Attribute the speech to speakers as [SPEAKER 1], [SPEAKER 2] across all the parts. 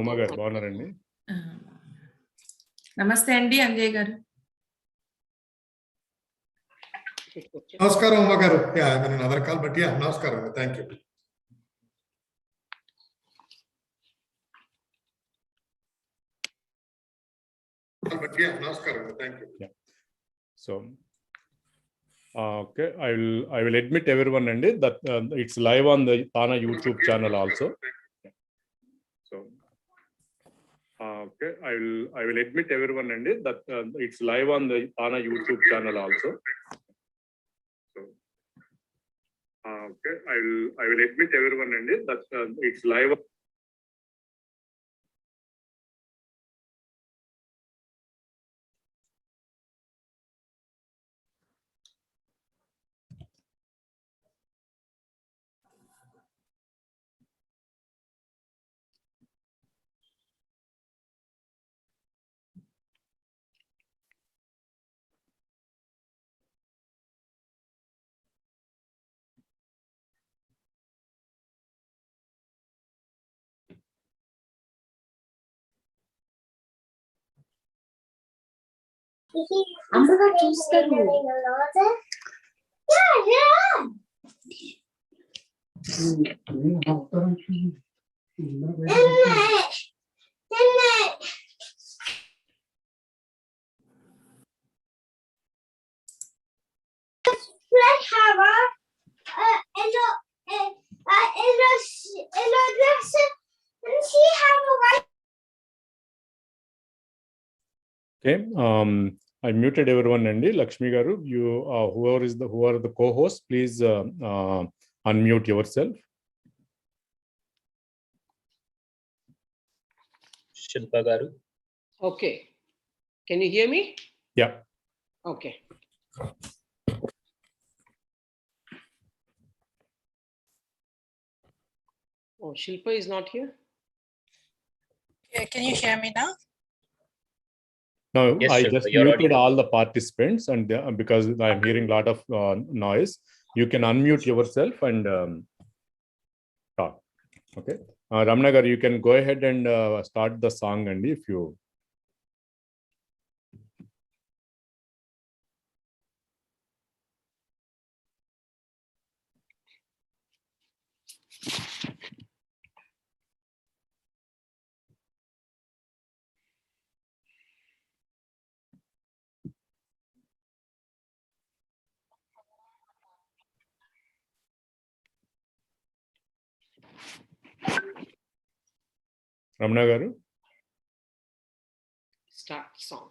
[SPEAKER 1] ఉమా గారు బాగున్నారండి?
[SPEAKER 2] నమస్తే అండి అంజయ్ గారు.
[SPEAKER 3] నమస్కారం ఉమా గారు. అదర్ కాల్ బట్ నమస్కారం. Thank you. నమస్కారం. Thank you.
[SPEAKER 1] So okay, I will admit everyone and that it's live on the TANA YouTube channel also. So okay, I will admit everyone and that it's live on the TANA YouTube channel also. So okay, I will admit everyone and that it's live.
[SPEAKER 4] అందరూ చూస్తారు.
[SPEAKER 1] Okay, I muted everyone and Lakshmi garu, you who are the co-hosts, please unmute yourself.
[SPEAKER 5] Shilpa garu.
[SPEAKER 6] Okay, can you hear me?
[SPEAKER 1] Yeah.
[SPEAKER 6] Okay. Oh, Shilpa is not here.
[SPEAKER 7] Yeah, can you hear me now?
[SPEAKER 1] No,
[SPEAKER 5] Yes,
[SPEAKER 1] I
[SPEAKER 5] Shilpa,
[SPEAKER 1] just
[SPEAKER 5] you're
[SPEAKER 1] muted
[SPEAKER 5] audible.
[SPEAKER 1] all the participants and because I'm hearing a lot of noise, you can unmute yourself and talk. Okay, Ramnagar, you can go ahead and start the song and if you. Ramna garu.
[SPEAKER 6] Start song.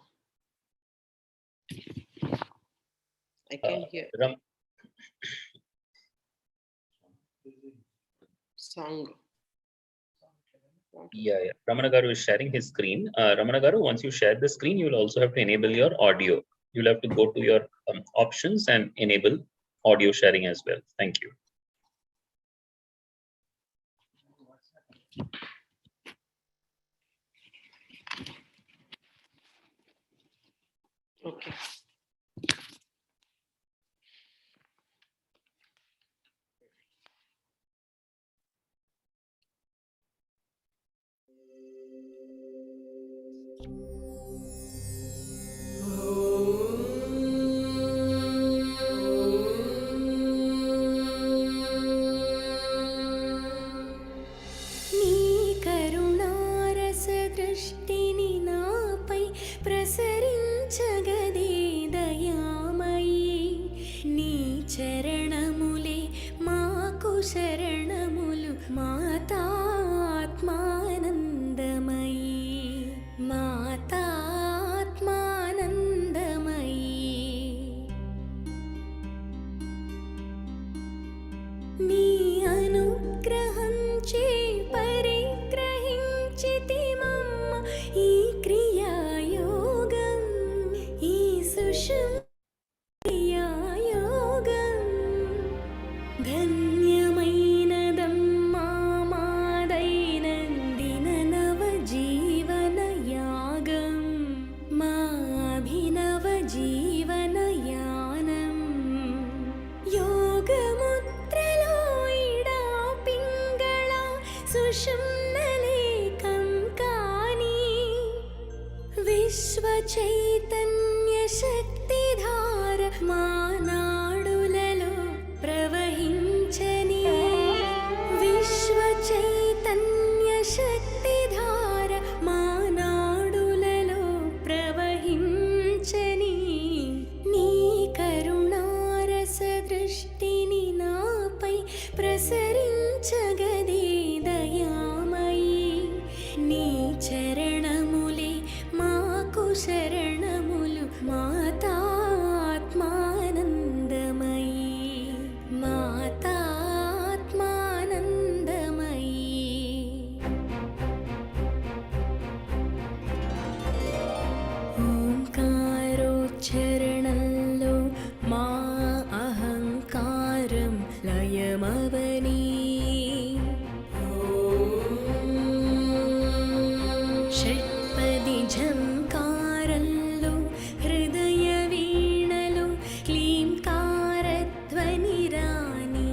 [SPEAKER 6] I can't hear. Song.
[SPEAKER 5] Yeah. Ramana garu is sharing his screen. Ramana garu, once you share the screen, you will also have to enable your audio. You'll have to go to your options and enable audio sharing as well. Thank you.
[SPEAKER 6] Okay.
[SPEAKER 4] నీ
[SPEAKER 2] చైతన్య శక్తిధార మానాడులలో ప్రవహించని విశ్వ చైతన్య శక్తిధార మానాడులలో ప్రవహించని నీ కరుణారస దృష్టిని నాపై ప్రసరించగదే దయామయీ నీ చరణములే మాకు శరణములు మాతాత్మానందమయీ మాతాత్మానందమయీ ఓంకారోచ్చరణంలో మా అహంకారం లయమవని షట్పది ఝంకారంలో హృదయ వీణలో క్లీంకారధ్వని రాణి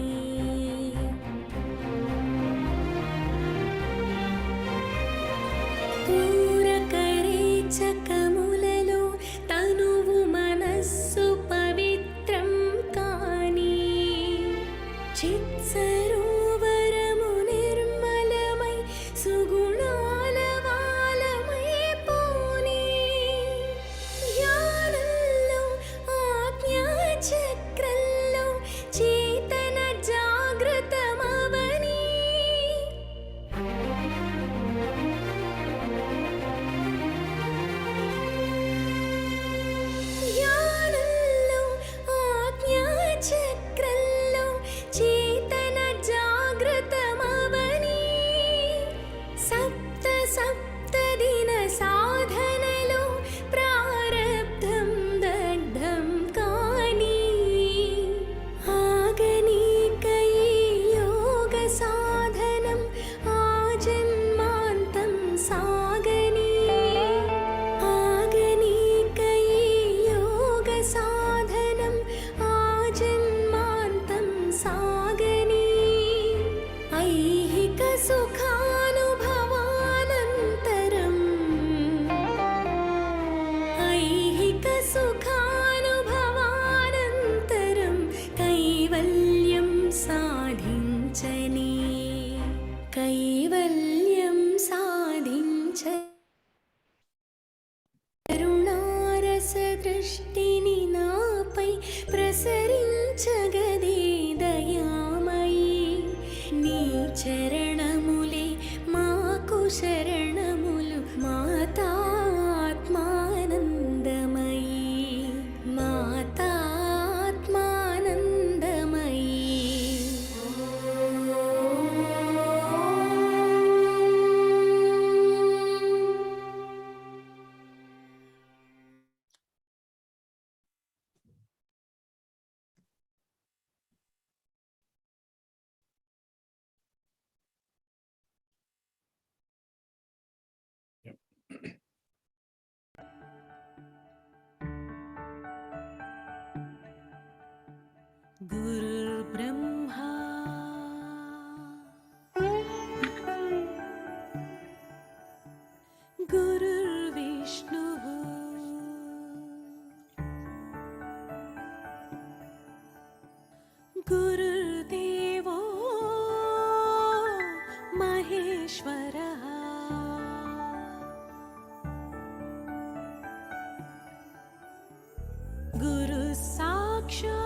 [SPEAKER 2] పూరకరే చకములలో తనువు మనస్సు పవిత్రం కాని చిత్సరోవరము నిర్మలమై సుగుణాల వాలమై పోని ధ్యానంలో ఆజ్ఞా చక్రంలో చేతన జాగృతమవని ధ్యానంలో ఆజ్ఞా చక్రంలో చేతన జాగృతమవని సప్త సప్త దిన సాధనలో ప్రారబ్ధం దగ్ధం కాని ఆగనీకై యోగ సాధనం ఆజన్మాంతం సాగని ఆగనీకై యోగ సాధనం ఆజన్మాంతం సాగని ఐహిక సుఖానుభవానంతరం ఐహిక సుఖానుభవానంతరం కైవల్యం సాధించని కైవల్యం సాధించ కరుణారస దృష్టిని నాపై ప్రసరించగదే దయామయీ నీ చరణములే మాకు శరణములు మాతాత్మానందమయీ మాతాత్మానందమయీ गुरुर्ब्रह्मा गुरुर्विष्णुः गुरुर्देवो महेश्वरः गुरु साक्षात्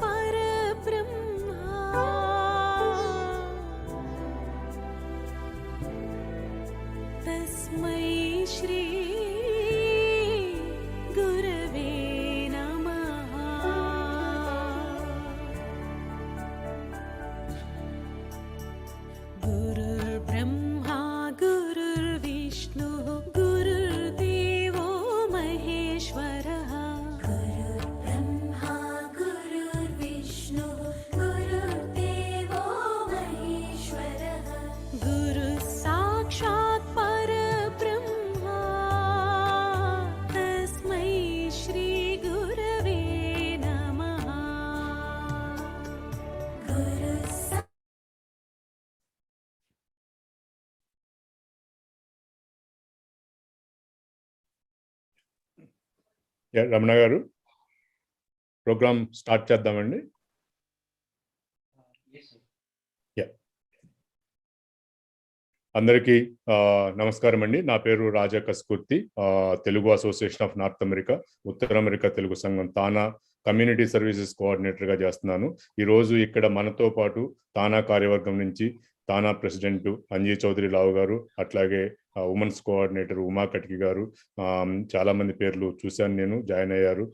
[SPEAKER 2] परब्रह्मा तस्मै श्री गुरवे नमः गुरुर्ब्रह्मा गुरुर्विष्णुः गुरुर्देवो महेश्वरः गुरुर्ब्रह्मा गुरुर्विष्णुः गुरुर्देवो महेश्वरः गुरु साक्षात् परब्रह्मा तस्मै श्री गुरवे नमः गुरु
[SPEAKER 1] రమణ గారు ప్రోగ్రామ్ స్టార్ట్ చేద్దామండి. అందరికీ నమస్కారం అండి. నా పేరు Raja Kaskurthi, Telugu association of North America, ఉత్తర అమెరికా తెలుగు సంఘం తానా కమ్యూనిటీ సర్వీసెస్ కోఆర్డినేటర్గా చేస్తున్నాను. ఈరోజు ఇక్కడ మనతో పాటు తానా కార్యవర్గం నుంచి తానా ప్రెసిడెంట్ అంజీ చౌదరి రావు గారు, అట్లాగే ఉమెన్స్ కోఆర్డినేటర్ ఉమా కటికి గారు, చాలా మంది పేర్లు చూశాను నేను, జాయిన్ అయ్యారు.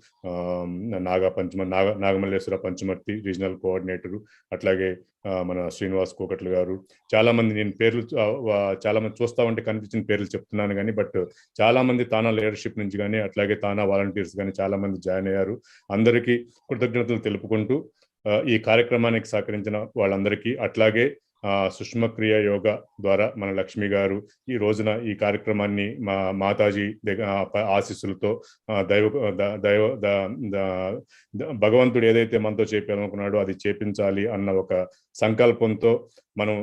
[SPEAKER 1] నాగమల్లేశ్వర పంచమర్తి రీజనల్ కోఆర్డినేటరు, అట్లాగే మన శ్రీనివాస్ కోకట్ల గారు, చాలా మంది, నేను పేర్లు చాలా మంది చూస్తా ఉంటే కనిపించిన పేర్లు చెప్తున్నాను కానీ, బట్ చాలా మంది తానా లీడర్షిప్ నుంచి కానీ అట్లాగే తానా వాలంటీర్స్ కానీ చాలా మంది జాయిన్ అయ్యారు. అందరికీ కృతజ్ఞతలు తెలుపుకుంటూ ఈ కార్యక్రమానికి సహకరించిన వాళ్ళందరికీ, అట్లాగే సుష్మ క్రియ యోగా ద్వారా మన లక్ష్మి గారు ఈ రోజున ఈ కార్యక్రమాన్ని మా మాతాజీ ఆశీస్సులతో భగవంతుడు ఏదైతే మనతో చేయాలనుకున్నాడో అది చేపించాలి అన్న ఒక సంకల్పంతో మనం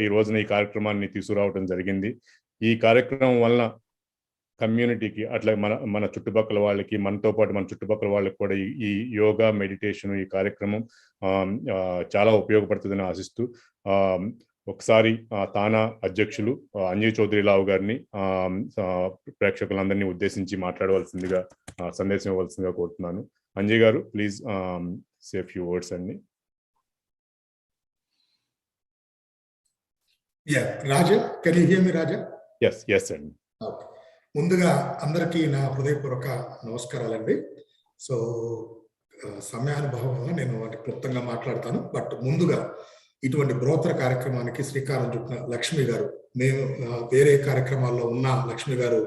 [SPEAKER 1] ఈ రోజున ఈ కార్యక్రమాన్ని తీసుకురావడం జరిగింది. ఈ కార్యక్రమం వలన కమ్యూనిటీకి, అట్లా మన చుట్టుపక్కల వాళ్ళకి, మనతో పాటు మన చుట్టుపక్కల వాళ్ళకి కూడా ఈ యోగా మెడిటేషన్ ఈ కార్యక్రమం చాలా ఉపయోగపడుతుందని ఆశిస్తూ ఒకసారి తానా అధ్యక్షులు అంజీ చౌదరి రావు గారిని ప్రేక్షకులందరినీ ఉద్దేశించి మాట్లాడవలసిందిగా, సందేశం ఇవ్వవలసిందిగా కోరుతున్నాను. అంజీ గారు, ప్లీజ్ సే ఫ్యూ వర్డ్స్ అండి.
[SPEAKER 3] Raja, can you hear me Raja?
[SPEAKER 1] Yes అండి.
[SPEAKER 3] ముందుగా అందరికీ నా హృదయపూర్వక నమస్కారాలండి. సో సమయానుభవం వల్ల నేను క్లుప్తంగా మాట్లాడతాను. బట్ ముందుగా ఇటువంటి బృహత్తర కార్యక్రమానికి శ్రీకారం చుట్టిన లక్ష్మి గారు, మేము వేరే కార్యక్రమాల్లో ఉన్న లక్ష్మి గారు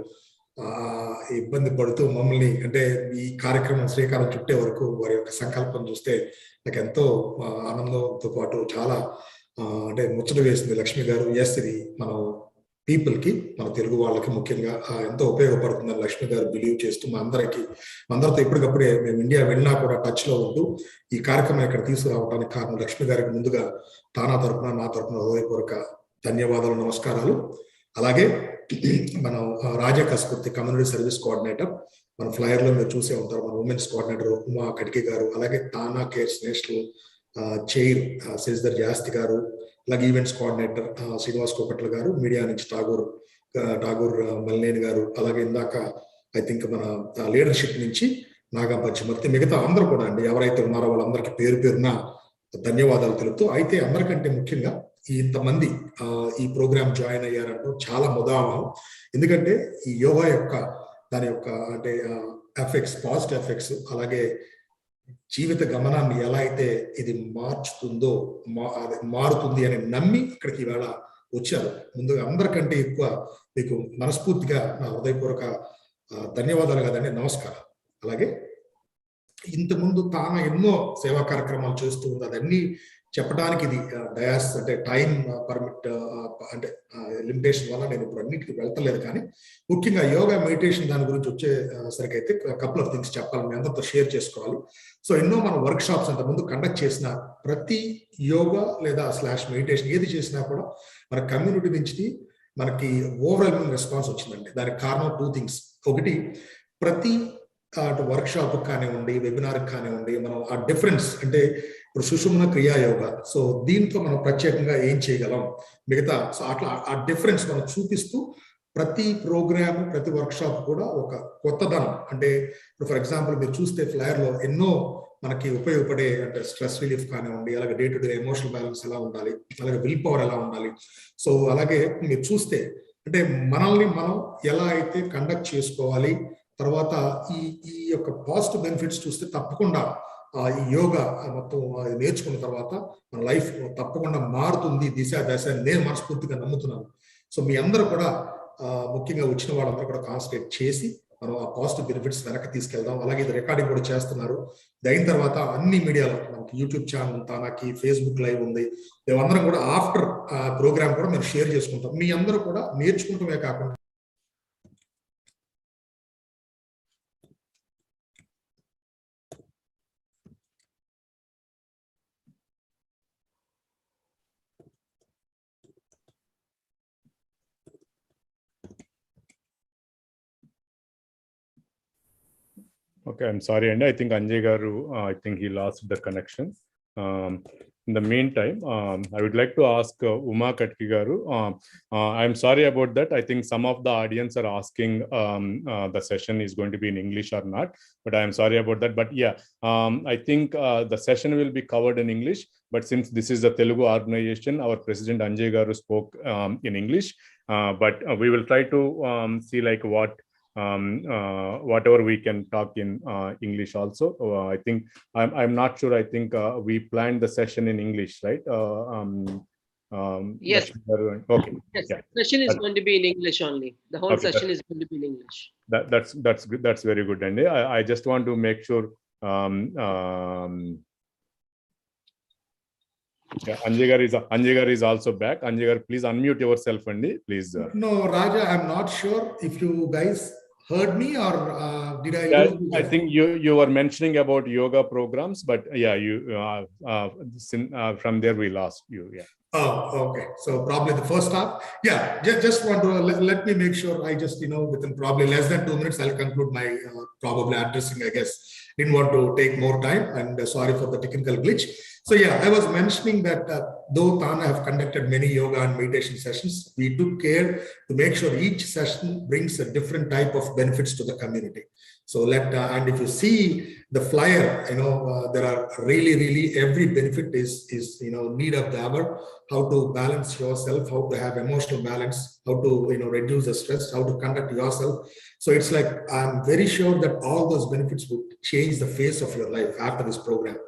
[SPEAKER 3] ఇబ్బంది పడుతూ మమ్మల్ని, అంటే ఈ కార్యక్రమం శ్రీకారం చుట్టే వరకు వారి యొక్క సంకల్పం చూస్తే నాకు ఎంతో ఆనందంతో పాటు చాలా అంటే ముచ్చట వేసింది. లక్ష్మి గారు, ఎస్, ఇది మనం పీపుల్కి, మన తెలుగు వాళ్ళకి ముఖ్యంగా ఎంతో ఉపయోగపడుతుందని లక్ష్మి గారు బిలీవ్ చేస్తూ అందరితో ఎప్పటికప్పుడే మేము ఇండియా వెళ్ళినా కూడా టచ్లో ఉంటూ ఈ కార్యక్రమం ఇక్కడ తీసుకురావడానికి కారణం లక్ష్మి గారికి ముందుగా తానా తరపున, నా తరపున హృదయపూర్వక ధన్యవాదాలు, నమస్కారాలు. అలాగే మనం రాజా కస్కుర్తి కమ్యూనిటీ సర్వీస్ కోఆర్డినేటర్, మన ఫ్లైయర్లో మీరు చూసే ఉంటారు, మన ఉమెన్స్ కోఆర్డినేటర్ ఉమా కటికి గారు, అలాగే తానా కేర్స్ నేషనల్ చైర్ శశిధర్ జాస్తి గారు, అలాగే ఈవెంట్స్ కోఆర్డినేటర్ శ్రీనివాస్ కోకట్ల గారు, మీడియా నుంచి ఠాగూర్ మల్లేని గారు, అలాగే ఇందాక ఐ థింక్ మన లీడర్షిప్ నుంచి నాగా పంచమర్తి, మిగతా అందరూ కూడా అండి, ఎవరైతే ఉన్నారో వాళ్ళందరికీ పేరు పేరున ధన్యవాదాలు తెలుపుతూ, అయితే అందరికంటే ముఖ్యంగా ఇంతమంది ఈ ప్రోగ్రామ్ జాయిన్ అయ్యారంటూ చాలా ముదావహం. ఎందుకంటే ఈ యోగా యొక్క దాని యొక్క అంటే ఎఫెక్ట్స్, పాజిటివ్ ఎఫెక్ట్స్, అలాగే జీవిత గమనాన్ని ఎలా అయితే ఇది మారుతుంది అని నమ్మి ఇక్కడికి ఇవాళ వచ్చారు. ముందుగా అందరికంటే ఎక్కువ మీకు మనస్ఫూర్తిగా నా హృదయపూర్వక ధన్యవాదాలు కదండి, నమస్కారం. అలాగే ఇంతకుముందు తాను ఎన్నో సేవా కార్యక్రమాలు చేస్తూ ఉంది, అదన్నీ చెప్పడానికి ఇది డయాస్ అంటే టైం పర్మిట్ అంటే లిమిటేషన్ వల్ల నేను ఇప్పుడు అన్నిటికీ వెళ్తలేదు. కానీ ముఖ్యంగా యోగా మెడిటేషన్ దాని గురించి వచ్చేసరికి అయితే కపుల్ ఆఫ్ థింగ్స్ చెప్పాలి, మీ అందరితో షేర్ చేసుకోవాలి. సో ఎన్నో మన వర్క్ షాప్స్ అంత ముందు కండక్ట్ చేసిన ప్రతి యోగా లేదా మెడిటేషన్ ఏది చేసినా కూడా మన కమ్యూనిటీ నుంచి మనకి ఓవరాల్మింగ్ రెస్పాన్స్ వచ్చిందండి. దానికి కారణం 2 థింగ్స్. ఒకటి, ప్రతి అటు వర్క్ షాప్ కానివ్వండి, వెబినార్ కానివ్వండి, మనం ఆ డిఫరెన్స్ అంటే ఇప్పుడు సుషుమ్న క్రియా యోగా, సో దీంతో మనం ప్రత్యేకంగా ఏం చేయగలం మిగతా, సో అట్లా ఆ డిఫరెన్స్ మనం చూపిస్తూ ప్రతి ప్రోగ్రామ్, ప్రతి వర్క్ షాప్ కూడా ఒక కొత్తదనం, అంటే ఇప్పుడు ఫర్ ఎగ్జాంపుల్ మీరు చూస్తే ఫ్లైయర్లో ఎన్నో మనకి ఉపయోగపడే అంటే స్ట్రెస్ రిలీఫ్ కానివ్వండి, అలాగే day to day emotional balance ఎలా ఉండాలి, అలాగే విల్ పవర్ ఎలా ఉండాలి, సో అలాగే మీరు చూస్తే అంటే మనల్ని మనం ఎలా అయితే కండక్ట్ చేసుకోవాలి, తర్వాత ఈ యొక్క పాజిటివ్ బెనిఫిట్స్ చూస్తే తప్పకుండా ఈ యోగా మొత్తం నేర్చుకున్న తర్వాత మన లైఫ్ తప్పకుండా మారుతుంది దిశ దశ అని నేను మనస్ఫూర్తిగా నమ్ముతున్నాను. సో మీ అందరూ కూడా ముఖ్యంగా వచ్చిన వాళ్ళందరూ కూడా కాన్సన్ట్రేట్ చేసి మనం ఆ పాజిటివ్ బెనిఫిట్స్ వెనక్కి తీసుకెళ్దాం. అలాగే ఇది రికార్డింగ్ కూడా చేస్తున్నారు. అయిన తర్వాత అన్ని మీడియాలో మనకి యూట్యూబ్ ఛానల్, తానాకి ఫేస్బుక్ లైవ్ ఉంది, మేమందరం కూడా ఆఫ్టర్ ప్రోగ్రామ్ కూడా మేము షేర్ చేసుకుంటాం. మీ అందరూ కూడా నేర్చుకుంటమే కాకుండా
[SPEAKER 1] Okay, I'm sorry, and I think Anjay Garu, I think he lost the connection. In the meantime, I would like to ask Uma Katki Garu. I'm sorry about that. I think some of the audience are asking the session is going to be in English or not, but I'm sorry about that. But yeah, I think the session will be covered in English. But since this is a Telugu organization, our president Anjay Garu spoke in English. But we will try to see like whatever we can talk in English also. I think I'm not sure. I think we planned the session in English, right?
[SPEAKER 6] Yes.
[SPEAKER 1] Okay.
[SPEAKER 6] Yes,
[SPEAKER 1] Yeah.
[SPEAKER 6] session is going to be in English only. The whole
[SPEAKER 1] Okay,
[SPEAKER 6] session is going to be in English.
[SPEAKER 1] That's good. That's very good. And I just want to make sure. Yeah, Anjigar is also back. Anjigar, please unmute yourself, Andy. Please.
[SPEAKER 3] No, Raja, I'm not sure if you guys heard me or did I
[SPEAKER 1] Yeah,
[SPEAKER 3] lose?
[SPEAKER 1] I think you were mentioning about yoga programs, but yeah, you from there we lost you. Yeah.
[SPEAKER 3] Oh, okay. So probably the first half. Yeah, just want to let me make sure I just, within probably less than 2 minutes, I'll conclude my probably addressing, I guess. Didn't want to take more time and sorry for the technical glitch. So yeah, I was mentioning that though TANA have conducted many yoga and meditation sessions, we took care to make sure each session brings a different type of benefits to the community. So and if you see the flyer, there are really every benefit is need of the hour, how to balance yourself, how to have emotional balance, how to reduce the stress, how to conduct yourself. So it's like I'm very sure that all those benefits would change the face of your life after this program.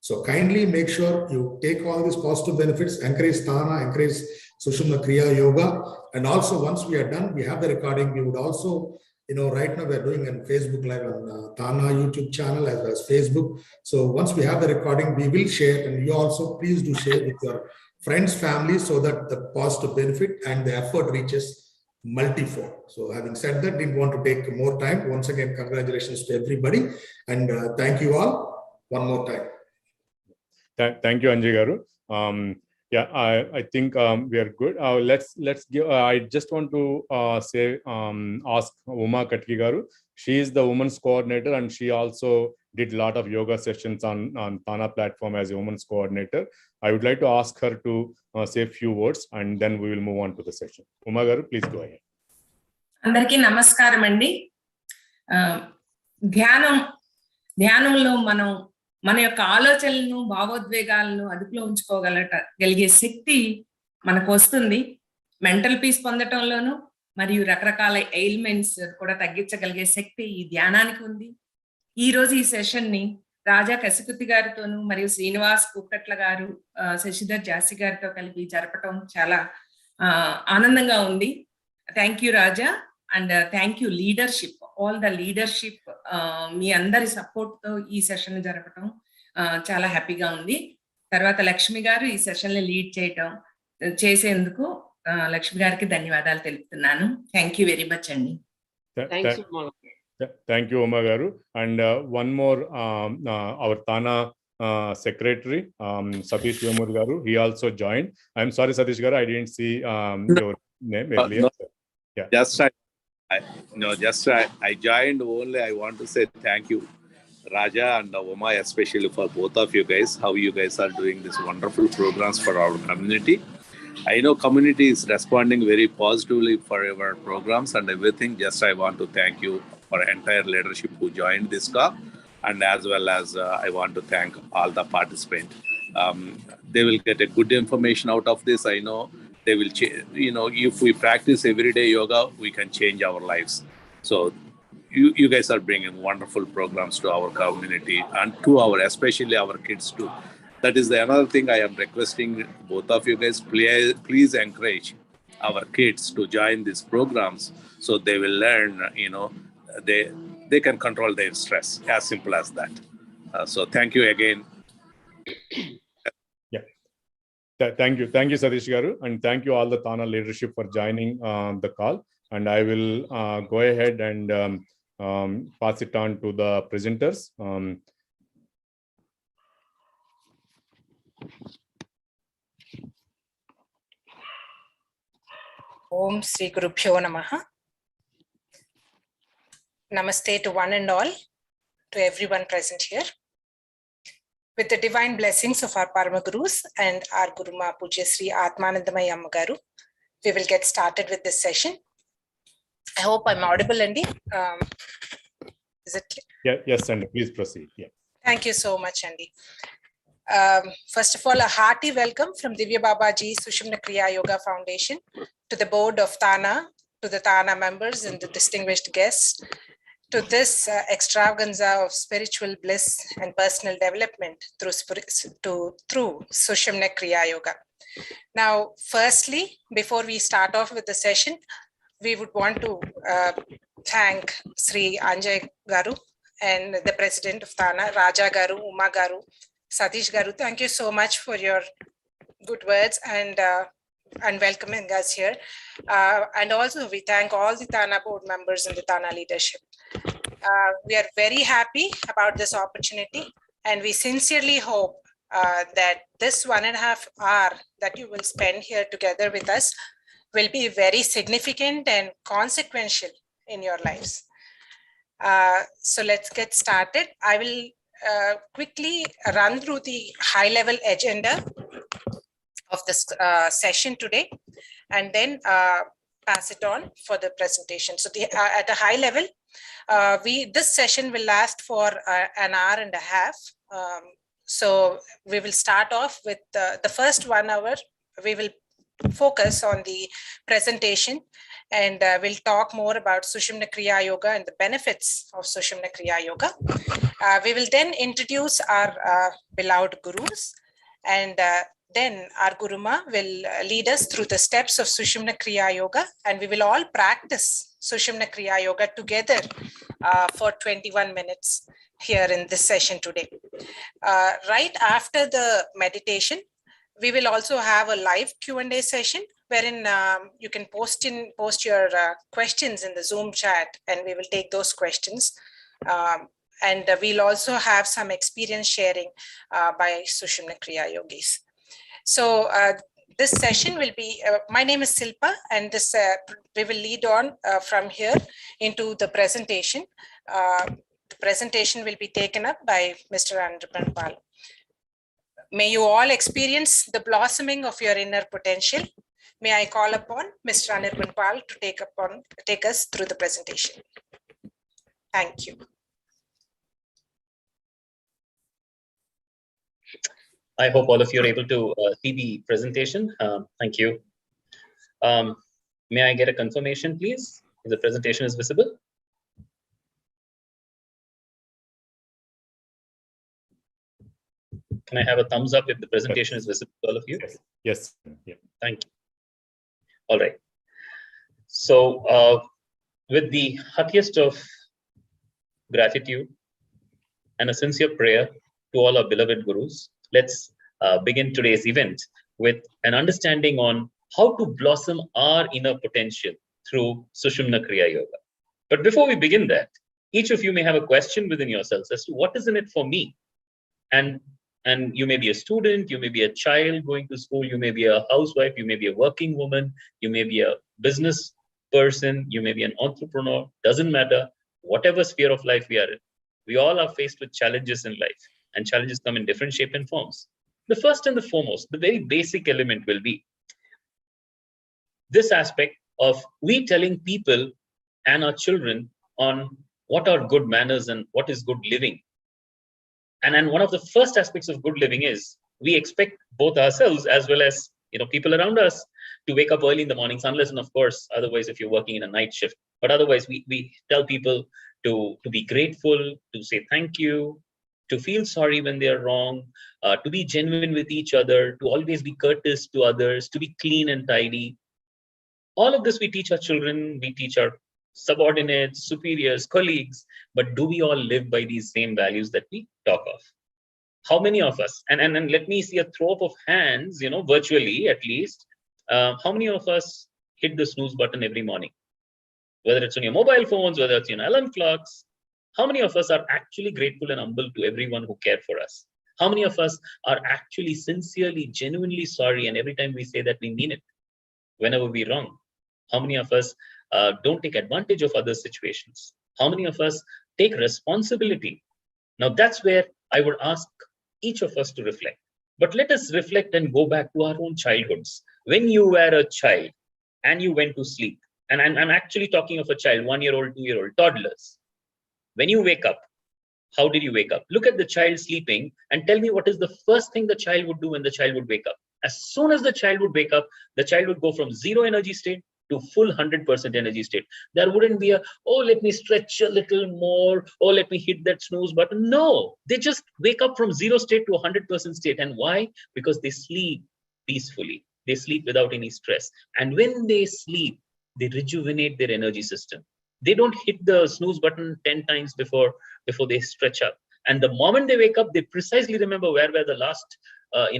[SPEAKER 3] So kindly make sure you take all these positive benefits, encourage TANA, encourage SUSHUMNA Kriya Yoga, and also once we are done, we have the recording. We would also, right now we're doing a Facebook Live on TANA YouTube channel as well as Facebook. So once we have the recording, we will share, and you also please do share with your friends, family, so that the positive benefit and the effort reaches multifold. So having said that, didn't want to take more time. Once again, congratulations to everybody, and thank you all one more time.
[SPEAKER 1] Thank you, Anjay Garu. Yeah, I think we are good. Let's give. I just want to ask Uma Katki Garu. She is the women's coordinator, and she also did a lot of yoga sessions on TANA platform as a women's coordinator. I would like to ask her to say a few words, and then we will move on to the session. Uma Garu, please go ahead.
[SPEAKER 8] Andariki namaskaram andi. ధ్యానంలో మన యొక్క ఆలోచనలను భావోద్వేగాలను అదుపులో ఉంచుకోగలిగే శక్తి మనకు వస్తుంది. Mental peace పొందటంలోను మరియు రకరకాల ఎయిల్మెంట్స్ కూడా తగ్గించగలిగే శక్తి ఈ ధ్యానానికి ఉంది. ఈ రోజు ఈ సెషన్ ని రాజా కసికుత్తి గారితోను మరియు శ్రీనివాస్ కుక్కట్ల గారు, శశిధర్ జాసి గారితో కలిపి జరపటం చాలా ఆనందంగా ఉంది. Thank you Raja, and thank you leadership, all the leadership. మీ అందరి సపోర్ట్ తో ఈ సెషన్ జరపటం చాలా హ్యాపీగా ఉంది. తర్వాత లక్ష్మి గారు ఈ సెషన్ ని లీడ్ చేసేందుకు లక్ష్మి గారికి ధన్యవాదాలు తెలుపుతున్నాను. థ్యాంక్ యూ వెరీ మచ్ అండి.
[SPEAKER 1] Thank you, Uma Garu. And one more, our TANA secretary, Satish Vemur Garu, he also joined. I'm sorry, Satish Garu, I didn't see your name earlier.
[SPEAKER 9] No.
[SPEAKER 1] Yeah.
[SPEAKER 9] Just I joined only. I want to say thank you, Raja and Uma, especially for both of you guys, how you guys are doing these wonderful programs for our community. I know community is responding very positively for our programs and everything. Just I want to thank you for entire leadership who joined this call, and as well as I want to thank all the participants. They will get a good information out of this. I know they will if we practice everyday yoga, we can change our lives. So you guys are bringing wonderful programs to our community and to especially our kids too. That is the another thing I am requesting both of you guys, please encourage our kids to join these programs so they will learn, they can control their stress, as simple as that. So thank you again.
[SPEAKER 1] Thank you, Satish Garu, and thank you all the TANA leadership for joining the call. And I will go ahead and pass it on to the presenters.
[SPEAKER 7] Om Sri Gurubhyo Namaha. Namaste to one and all. to everyone present here. With the divine blessings of our Parama Gurus and our Guru Ma Pujya Sri Atmanandamayi Ammagaru, we will get started with this session. I hope I'm audible, Andy. Is it clear?
[SPEAKER 1] Yeah, yes, and please proceed. Yeah.
[SPEAKER 7] Thank you so much, Andy. First of all, a hearty welcome from Divya Babaji SUSHUMNA Kriya Yoga Foundation to the board of TANA, to the TANA members and the distinguished guests, to this extravaganza of spiritual bliss and personal development through SUSHUMNA Kriya Yoga. Now, firstly, before we start off with the session, we would want to thank Sri Anjay Garu and the president of TANA, Raja Garu, Uma Garu, Satish Garu. Thank you so much for your good words and welcoming us here. And also we thank all the TANA board members and the TANA leadership. We are very happy about this opportunity, and we sincerely hope that this 1.5 hours that you will spend here together with us will be very significant and consequential in your lives. So let's get started. I will quickly run through the high-level agenda of this session today, and then pass it on for the presentation. So at a high level, this session will last for 1.5 hours. So we will start off with the first 1 hour. We will focus on the presentation, and we'll talk more about SUSHUMNA Kriya Yoga and the benefits of SUSHUMNA Kriya Yoga. We will then introduce our beloved gurus, and then our Guru Ma will lead us through the steps of SUSHUMNA Kriya Yoga, and we will all practice SUSHUMNA Kriya Yoga together for 21 minutes here in this session today. Right after the meditation, we will also have a live Q&A session wherein you can post your questions in the Zoom chat, and we will take those questions. And we'll also have some experience sharing by SUSHUMNA Kriya Yogis. So this session will be, my name is Silpa, and this we will lead on from here into the presentation. The presentation will be taken up by Mr. Anirban Pal. May you all experience the blossoming of your inner potential. May I call upon Mr. Anirban Pal to take us through the presentation. Thank you.
[SPEAKER 5] I hope all of you are able to see the presentation. Thank you. May I get a confirmation, please, if the presentation is visible? Can I have a thumbs up if the presentation is visible to all of you?
[SPEAKER 1] Yes. Yeah.
[SPEAKER 5] Thank you. All right. So with the happiest of gratitude and a sincere prayer to all our beloved gurus, let's begin today's event with an understanding on how to blossom our inner potential through SUSHUMNA Kriya Yoga. But before we begin that, each of you may have a question within yourselves as to what is in it for me. And you may be a student, you may be a child going to school, you may be a housewife, you may be a working woman, you may be a business person, you may be an entrepreneur, doesn't matter. Whatever sphere of life we are in, we all are faced with challenges in life, and challenges come in different shape and forms. The first and the foremost, the very basic element will be this aspect of we telling people and our children on what are good manners and what is good living. And then one of the first aspects of good living is we expect both ourselves as well as people around us to wake up early in the mornings, unless and of course, otherwise if you're working in a night shift. But otherwise, we tell people to be grateful, to say thank you, to feel sorry when they're wrong, to be genuine with each other, to always be courteous to others, to be clean and tidy. All of this we teach our children, we teach our subordinates, superiors, colleagues, but do we all live by these same values that we talk of? How many of us, and let me see a throw up of hands, virtually at least, how many of us hit the snooze button every morning? Whether it's on your mobile phones, whether it's on alarm clocks, how many of us are actually grateful and humble to everyone who cared for us? How many of us are actually sincerely, genuinely sorry, and every time we say that we mean it, whenever we're wrong? How many of us don't take advantage of other situations? How many of us take responsibility Now that's where I would ask each of us to reflect. But let us reflect and go back to our own childhoods. When you were a child and you went to sleep, and I'm actually talking of a child, 1 year old, 2 year old, toddlers. When you wake up, how did you wake up? Look at the child sleeping and tell me what is the first thing the child would do when the child would wake up. As soon as the child would wake up, the child would go from 0 energy state to full 100% energy state. There wouldn't be a, oh, let me stretch a little more, oh, let me hit that snooze button. No, they just wake up from 0 state to 100% state. And why? Because they sleep peacefully. They sleep without any stress. And when they sleep, they rejuvenate their energy system. They don't hit the snooze button 10 times before they stretch up. And the moment they wake up, they precisely remember where were the last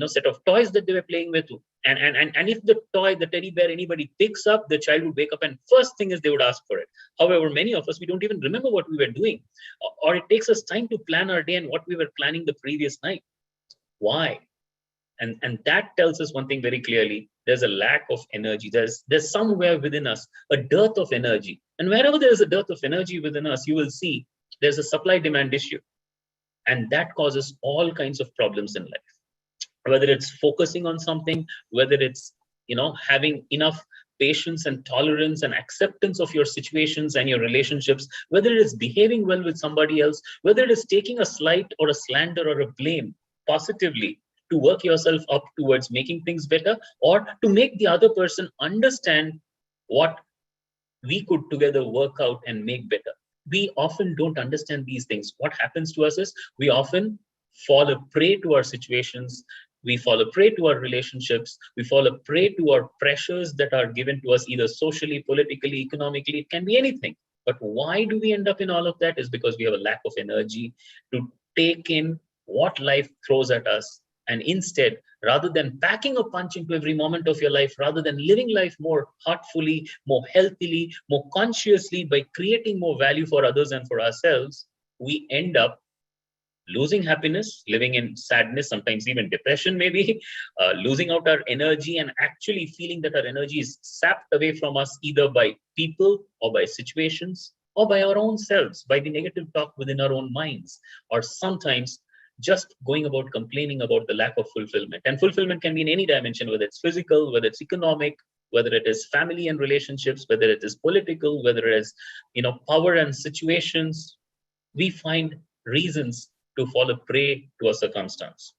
[SPEAKER 5] set of toys that they were playing with. And if the toy, the teddy bear, anybody picks up, the child would wake up and first thing is they would ask for it. However, many of us, we don't even remember what we were doing, or it takes us time to plan our day and what we were planning the previous night. Why? And that tells us one thing very clearly. There's a lack of energy. There's somewhere within us a dearth of energy. And wherever there is a dearth of energy within us, you will see there's a supply-demand issue. And that causes all kinds of problems in life. Whether it's focusing on something, whether it's having enough patience and tolerance and acceptance of your situations and your relationships, whether it is behaving well with somebody else, whether it is taking a slight or a slander or a blame positively to work yourself up towards making things better, or to make the other person understand what we could together work out and make better. We often don't understand these things. What happens to us is we often fall a prey to our situations. We fall a prey to our relationships. We fall a prey to our pressures that are given to us either socially, politically, economically. It can be anything. But why do we end up in all of that? Is because we have a lack of energy to take in what life throws at us. And instead, rather than packing a punch into every moment of your life, rather than living life more heartfully, more healthily, more consciously, by creating more value for others and for ourselves, we end up losing happiness, living in sadness, sometimes even depression, maybe, losing out our energy and actually feeling that our energy is sapped away from us either by people or by situations or by our own selves, by the negative talk within our own minds, or sometimes just going about complaining about the lack of fulfillment. And fulfillment can be in any dimension, whether it's physical, whether it's economic, whether it is family and relationships, whether it is political, whether it is, power and situations. We find reasons to fall a prey to a circumstance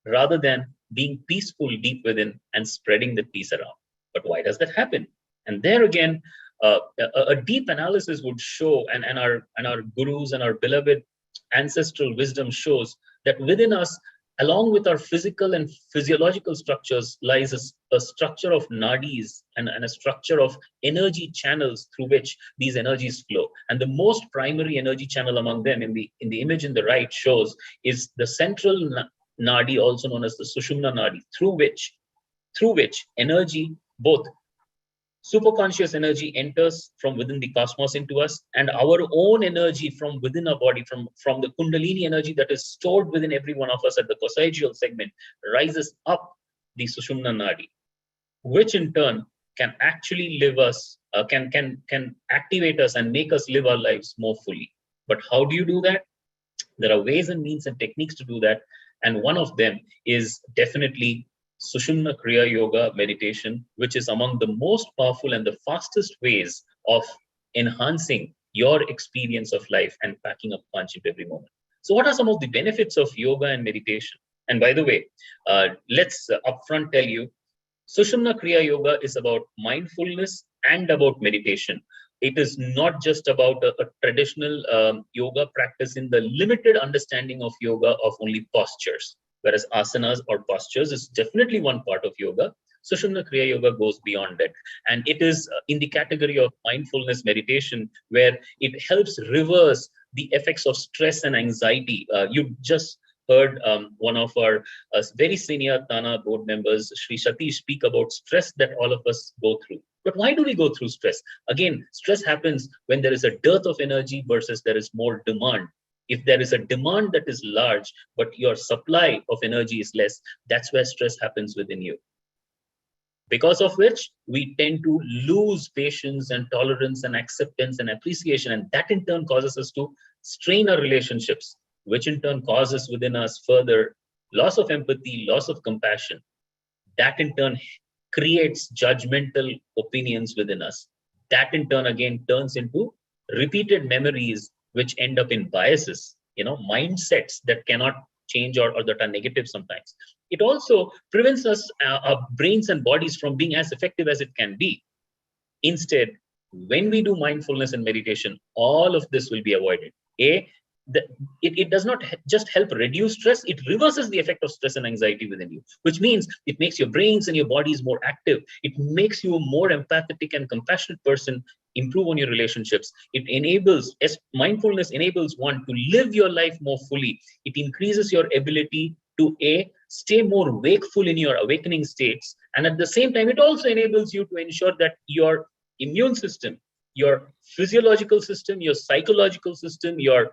[SPEAKER 5] rather than being peaceful deep within and spreading the peace around. But why does that happen? And there again, a deep analysis would show, and our gurus and our beloved ancestral wisdom shows that within us, along with our physical and physiological structures, lies a structure of nadis and a structure of energy channels through which these energies flow. And the most primary energy channel among them, in the image in the right, shows is the central nadi, also known as the SUSHUMNA nadi, through which energy, both superconscious energy, enters from within the cosmos into us, and our own energy from within our body, from the kundalini energy that is stored within every one of us at the cossageal segment, rises up the Sushumna nadi, which in turn can actually live us, can activate us and make us live our lives more fully. But how do you do that? There are ways and means and techniques to do that, and one of them is definitely SUSHUMNA Kriya Yoga meditation, which is among the most powerful and the fastest ways of enhancing your experience of life and packing a punch into every moment. So what are some of the benefits of yoga and meditation? And by the way, let's upfront tell you, SUSHUMNA Kriya Yoga is about mindfulness and about meditation. It is not just about a traditional yoga practice in the limited understanding of yoga of only postures. Whereas asanas or postures is definitely one part of yoga, SUSHUMNA Kriya Yoga goes beyond that. And it is in the category of mindfulness meditation, where it helps reverse the effects of stress and anxiety. You just heard one of our very senior TANA board members, Sri Satish, speak about stress that all of us go through. But why do we go through stress? Again, stress happens when there is a dearth of energy versus there is more demand. If there is a demand that is large, but your supply of energy is less, that's where stress happens within you. Because of which we tend to lose patience and tolerance and acceptance and appreciation. And that in turn causes us to strain our relationships. which in turn causes within us further loss of empathy, loss of compassion. That in turn creates judgmental opinions within us. That in turn again turns into repeated memories, which end up in biases, mindsets that cannot change or that are negative sometimes. It also prevents us, our brains and bodies from being as effective as it can be. Instead, when we do mindfulness and meditation, all of this will be avoided. It does not just help reduce stress, it reverses the effect of stress and anxiety within you, which means it makes your brains and your bodies more active. It makes you a more empathetic and compassionate person, improve on your relationships. It enables, as mindfulness enables one to live your life more fully. It increases your ability to stay more wakeful in your awakening states. And at the same time, it also enables you to ensure that your immune system, your physiological system, your psychological system, your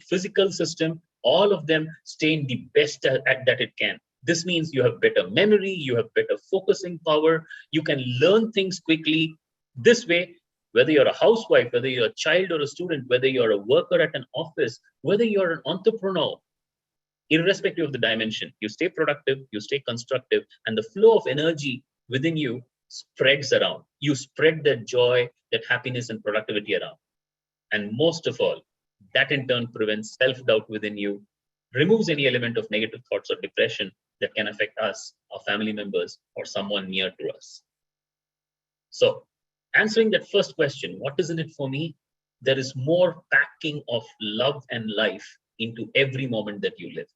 [SPEAKER 5] physical system, all of them stay in the best that it can. This means you have better memory, you have better focusing power, you can learn things quickly. This way, whether you're a housewife, whether you're a child or a student, whether you're a worker at an office, whether you're an entrepreneur, irrespective of the dimension, you stay productive, you stay constructive, and the flow of energy within you spreads around. You spread that joy, that happiness and productivity around. And most of all, that in turn prevents self-doubt within you, removes any element of negative thoughts or depression that can affect us, our family members, or someone near to us. So, answering that first question, what is in it for me? There is more packing of love and life into every moment that you live.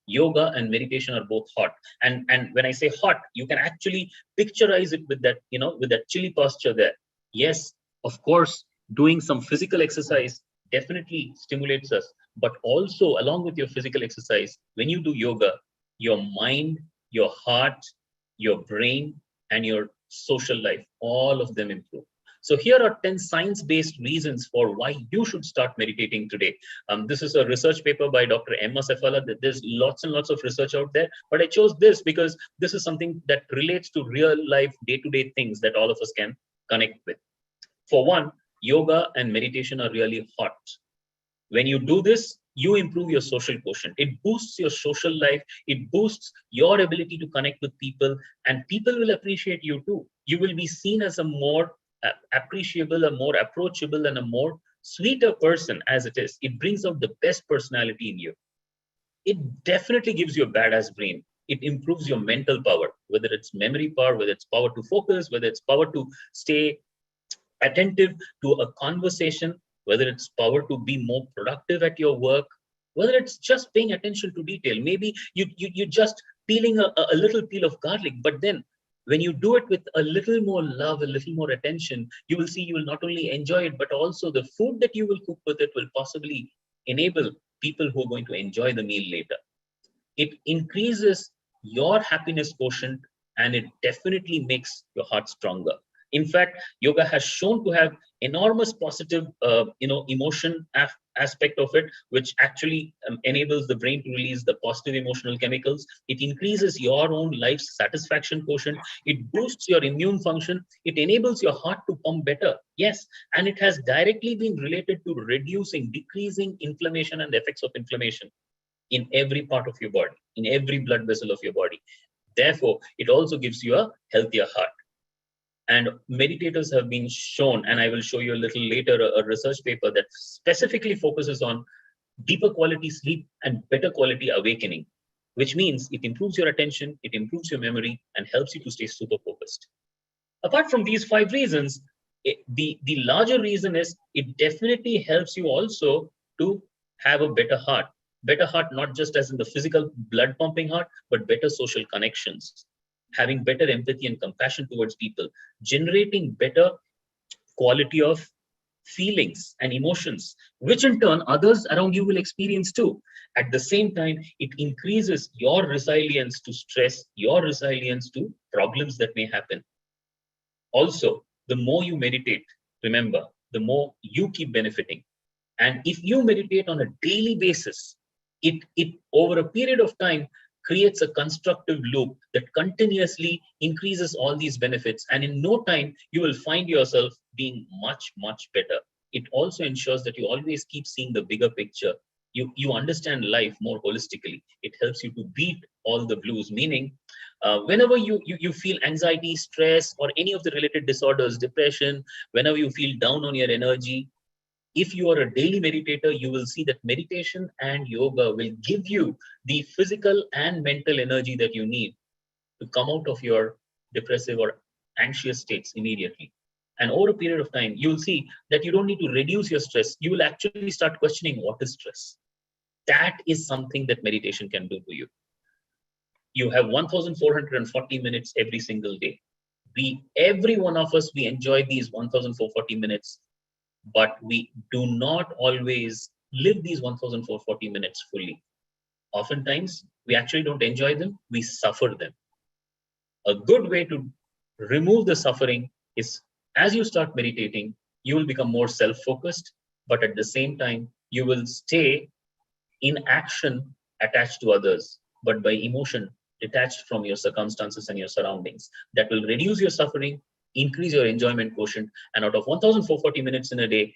[SPEAKER 5] Yoga and meditation are both hot. And when I say hot, you can actually picturize it with that, with that chilly posture there. Yes, of course, doing some physical exercise definitely stimulates us, but also along with your physical exercise, when you do yoga, your mind, your heart, your brain, and your social life, all of them improve. So here are 10 science-based reasons for why you should start meditating today. This is a research paper by Dr. Emma Sefala. There's lots and lots of research out there, but I chose this because this is something that relates to real life, day-to-day things that all of us can connect with. For one, yoga and meditation are really hot. When you do this, you improve your social quotient. It boosts your social life. It boosts your ability to connect with people, and people will appreciate you too. You will be seen as a more appreciable, a more approachable, and a more sweeter person as it is. It brings out the best personality in you. It definitely gives you a badass brain. It improves your mental power, whether it's memory power, whether it's power to focus, whether it's power to stay attentive to a conversation, whether it's power to be more productive at your work, whether it's just paying attention to detail. Maybe you just peeling a little peel of garlic, but then when you do it with a little more love, a little more attention, you will see you will not only enjoy it, but also the food that you will cook with it will possibly enable people who are going to enjoy the meal later. It increases your happiness quotient, and it definitely makes your heart stronger. In fact, yoga has shown to have enormous positive, emotion aspect of it, which actually enables the brain to release the positive emotional chemicals. It increases your own life's satisfaction quotient. It boosts your immune function. It enables your heart to pump better. Yes, and it has directly been related to decreasing inflammation and the effects of inflammation in every part of your body, in every blood vessel of your body. Therefore, it also gives you a healthier heart. And meditators have been shown, and I will show you a little later, a research paper that specifically focuses on deeper quality sleep and better quality awakening, which means it improves your attention, it improves your memory, and helps you to stay super focused. Apart from these 5 reasons, the larger reason is it definitely helps you also to have a better heart. Better heart, not just as in the physical blood pumping heart, but better social connections. Having better empathy and compassion towards people, generating better quality of feelings and emotions, which in turn others around you will experience too. At the same time, it increases your resilience to stress, your resilience to problems that may happen. Also, the more you meditate, remember, the more you keep benefiting. And if you meditate on a daily basis, it over a period of time creates a constructive loop that continuously increases all these benefits. And in no time, you will find yourself being much, much better. It also ensures that you always keep seeing the bigger picture. You understand life more holistically. It helps you to beat all the blues, meaning whenever you feel anxiety, stress, or any of the related disorders, depression, whenever you feel down on your energy, if you are a daily meditator, you will see that meditation and yoga will give you the physical and mental energy that you need to come out of your depressive or anxious states immediately. And over a period of time, you will see that you don't need to reduce your stress. You will actually start questioning what is stress. That is something that meditation can do to you. You have 1,440 minutes every single day. Every one of us, we enjoy these 1,440 minutes, but we do not always live these 1,440 minutes fully. Oftentimes, we actually don't enjoy them, we suffer them. A good way to remove the suffering is, as you start meditating, you will become more self-focused, but at the same time, you will stay in action attached to others, but by emotion detached from your circumstances and your surroundings. That will reduce your suffering, increase your enjoyment quotient, and out of 1,440 minutes in a day,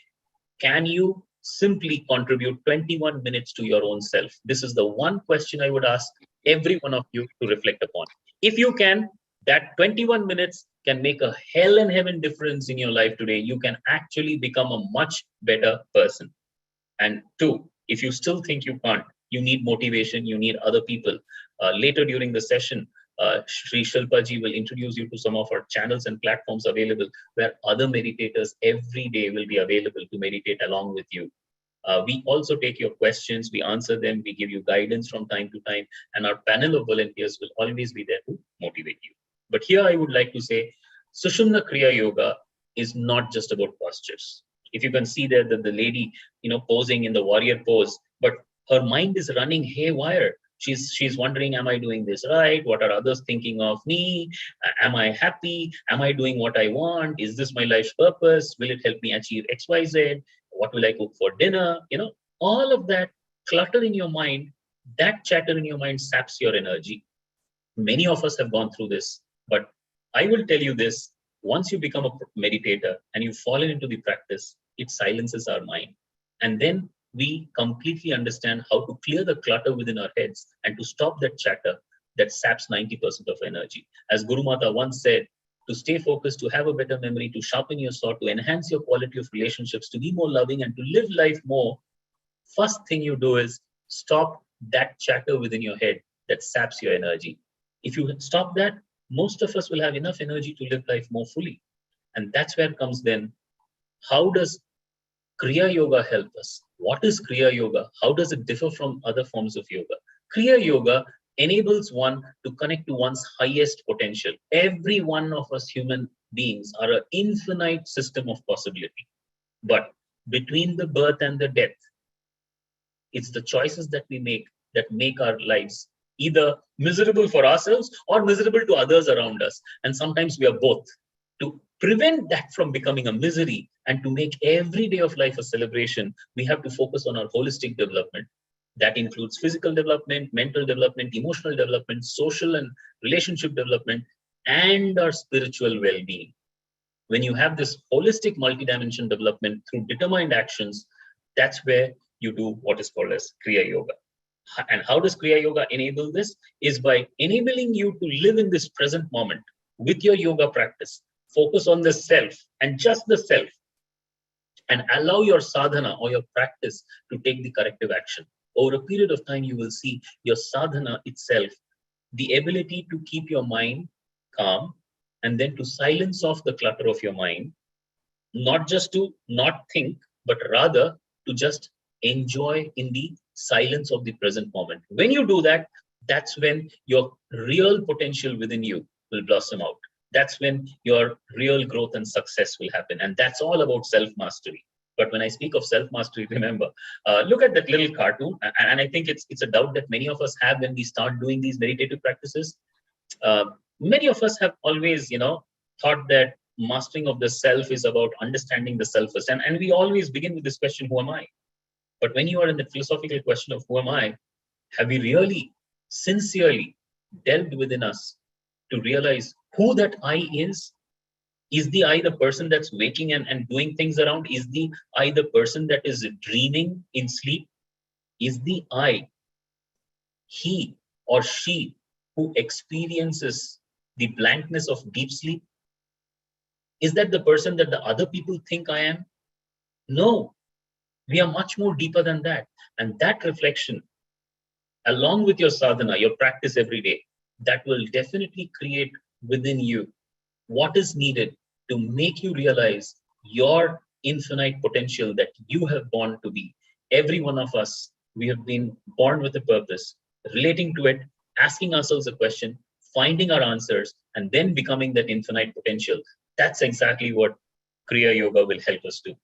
[SPEAKER 5] can you simply contribute 21 minutes to your own self? This is the one question I would ask every one of you to reflect upon. If you can, that 21 minutes can make a hell and heaven difference in your life today. You can actually become a much better person. And two, if you still think you can't, you need motivation, you need other people. Later during the session, Sri Shilpaji will introduce you to some of our channels and platforms available where other meditators every day will be available to meditate along with you. We also take your questions, we answer them, we give you guidance from time to time, and our panel of volunteers will always be there to motivate you. But here I would like to say, Sushumna Kriya Yoga is not just about postures. If you can see there that the lady, posing in the warrior pose, but her mind is running haywire. She's wondering, am I doing this right? What are others thinking of me? Am I happy? Am I doing what I want? Is this my life's purpose? Will it help me achieve X, Y, Z? What will I cook for dinner? All of that clutter in your mind, that chatter in your mind saps your energy. Many of us have gone through this, but I will tell you this, once you become a meditator and you've fallen into the practice, it silences our mind. And then we completely understand how to clear the clutter within our heads and to stop that chatter that saps 90% of energy. As Guru Mata once said, to stay focused, to have a better memory, to sharpen your sword, to enhance your quality of relationships, to be more loving and to live life more, first thing you do is stop that chatter within your head that saps your energy. If you stop that, most of us will have enough energy to live life more fully. And that's where comes then, how does Kriya Yoga help us? What is Kriya Yoga? How does it differ from other forms of yoga? Kriya Yoga enables one to connect to one's highest potential. Every one of us human beings are an infinite system of possibility. But between the birth and the death, it's the choices that we make that make our lives either miserable for ourselves or miserable to others around us. And sometimes we are both. To prevent that from becoming a misery and to make every day of life a celebration, we have to focus on our holistic development. That includes physical development, mental development, emotional development, social and relationship development, and our spiritual well-being. When you have this holistic multidimensional development through determined actions, that's where you do what is called as Kriya Yoga. And how does Kriya Yoga enable this? Is by enabling you to live in this present moment with your yoga practice. Focus on the self and just the self, and allow your sadhana or your practice to take the corrective action. Over a period of time, you will see your sadhana itself, the ability to keep your mind calm and then to silence off the clutter of your mind, not just to not think, but rather to just enjoy in the silence of the present moment. When you do that, that's when your real potential within you will blossom out. That's when your real growth and success will happen. And that's all about self-mastery. But when I speak of self-mastery, remember, look at that little cartoon. And I think it's a doubt that many of us have when we start doing these meditative practices. Many of us have always, thought that mastering of the self is about understanding the self first. And we always begin with this question, who am I? But when you are in the philosophical question of who am I, have we really sincerely delved within us to realize who that I is? Is the I the person that's waking and doing things around? Is the I the person that is dreaming in sleep? Is the I he or she who experiences the blankness of deep sleep? Is that the person that the other people think I am? No, we are much more deeper than that. And that reflection, along with your sadhana, your practice every day, that will definitely create within you what is needed to make you realize your infinite potential that you have born to be. Every one of us, we have been born with a purpose, relating to it, asking ourselves a question, finding our answers, and then becoming that infinite potential. That's exactly what Kriya Yoga will help us do.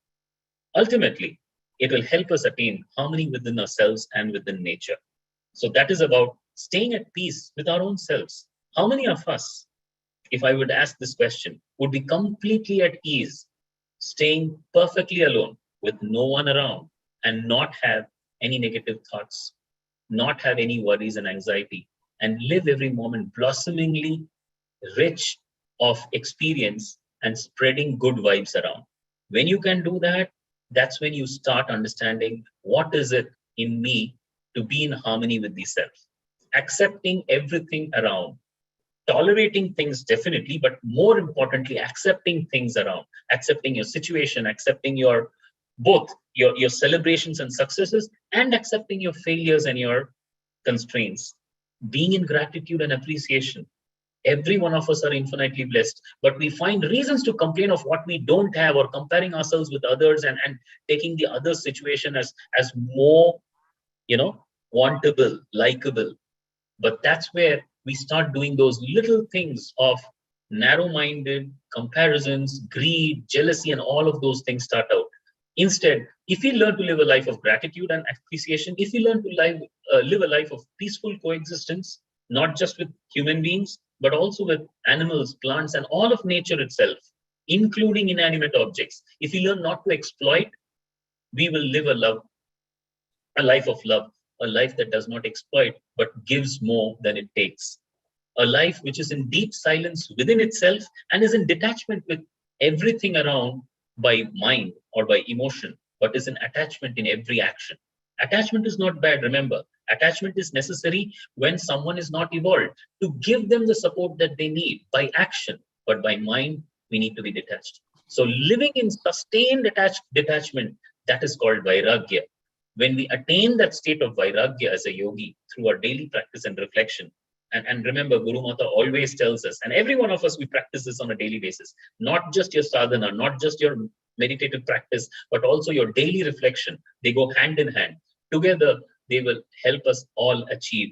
[SPEAKER 5] Ultimately, it will help us attain harmony within ourselves and within nature. So that is about staying at peace with our own selves. How many of us, if I would ask this question, would be completely at ease, staying perfectly alone with no one around and not have any negative thoughts, not have any worries and anxiety, and live every moment blossomingly rich of experience and spreading good vibes around? When you can do that, that's when you start understanding what is it in me to be in harmony with the self, accepting everything around, tolerating things definitely, but more importantly, accepting things around, accepting your situation, accepting your both your celebrations and successes, and accepting your failures and your constraints, being in gratitude and appreciation. Every one of us are infinitely blessed, but we find reasons to complain of what we don't have, or comparing ourselves with others, and taking the other situation as more, wantable, likable. But that's where we start doing those little things of narrow-minded comparisons, greed, jealousy, and all of those things start out. Instead, if we learn to live a life of gratitude and appreciation, if we learn to live a life of peaceful coexistence, not just with human beings, but also with animals, plants, and all of nature itself, including inanimate objects. If we learn not to exploit, we will live a life of love, a life that does not exploit, but gives more than it takes. A life which is in deep silence within itself and is in detachment with everything around by mind or by emotion, but is in attachment in every action. Attachment is not bad, remember. Attachment is necessary when someone is not evolved, to give them the support that they need by action, but by mind, we need to be detached. So living in sustained detachment, that is called vairagya. When we attain that state of vairagya as a yogi through our daily practice and reflection, and remember, Guru Mata always tells us, and every one of us, we practice this on a daily basis, not just your sadhana, not just your meditative practice, but also your daily reflection. They go hand in hand. Together, they will help us all achieve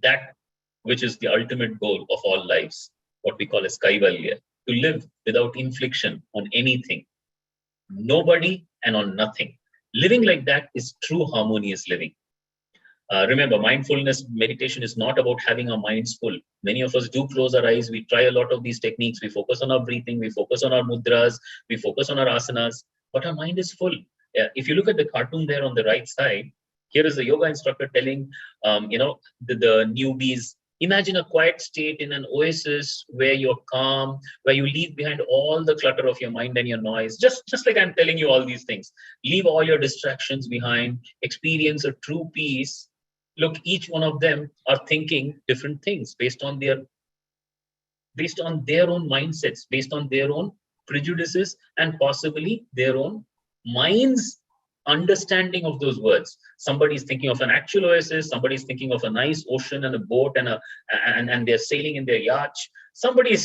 [SPEAKER 5] that which is the ultimate goal of all lives, what we call as kaivalya, to live without infliction on anything, nobody, and on nothing. Living like that is true harmonious living. Remember, mindfulness meditation is not about having our minds full. Many of us do close our eyes. We try a lot of these techniques. We focus on our breathing. We focus on our mudras. We focus on our asanas. But our mind is full. If you look at the cartoon there on the right side, here is a yoga instructor telling, the newbies, imagine a quiet state in an oasis where you're calm, where you leave behind all the clutter of your mind and your noise. Just like I'm telling you all these things. Leave all your distractions behind. Experience a true peace. Look, each one of them are thinking different things based on their own mindsets, based on their own prejudices, and possibly their own minds' understanding of those words. Somebody's thinking of an actual oasis, somebody's thinking of a nice ocean and a boat and they're sailing in their yacht. Somebody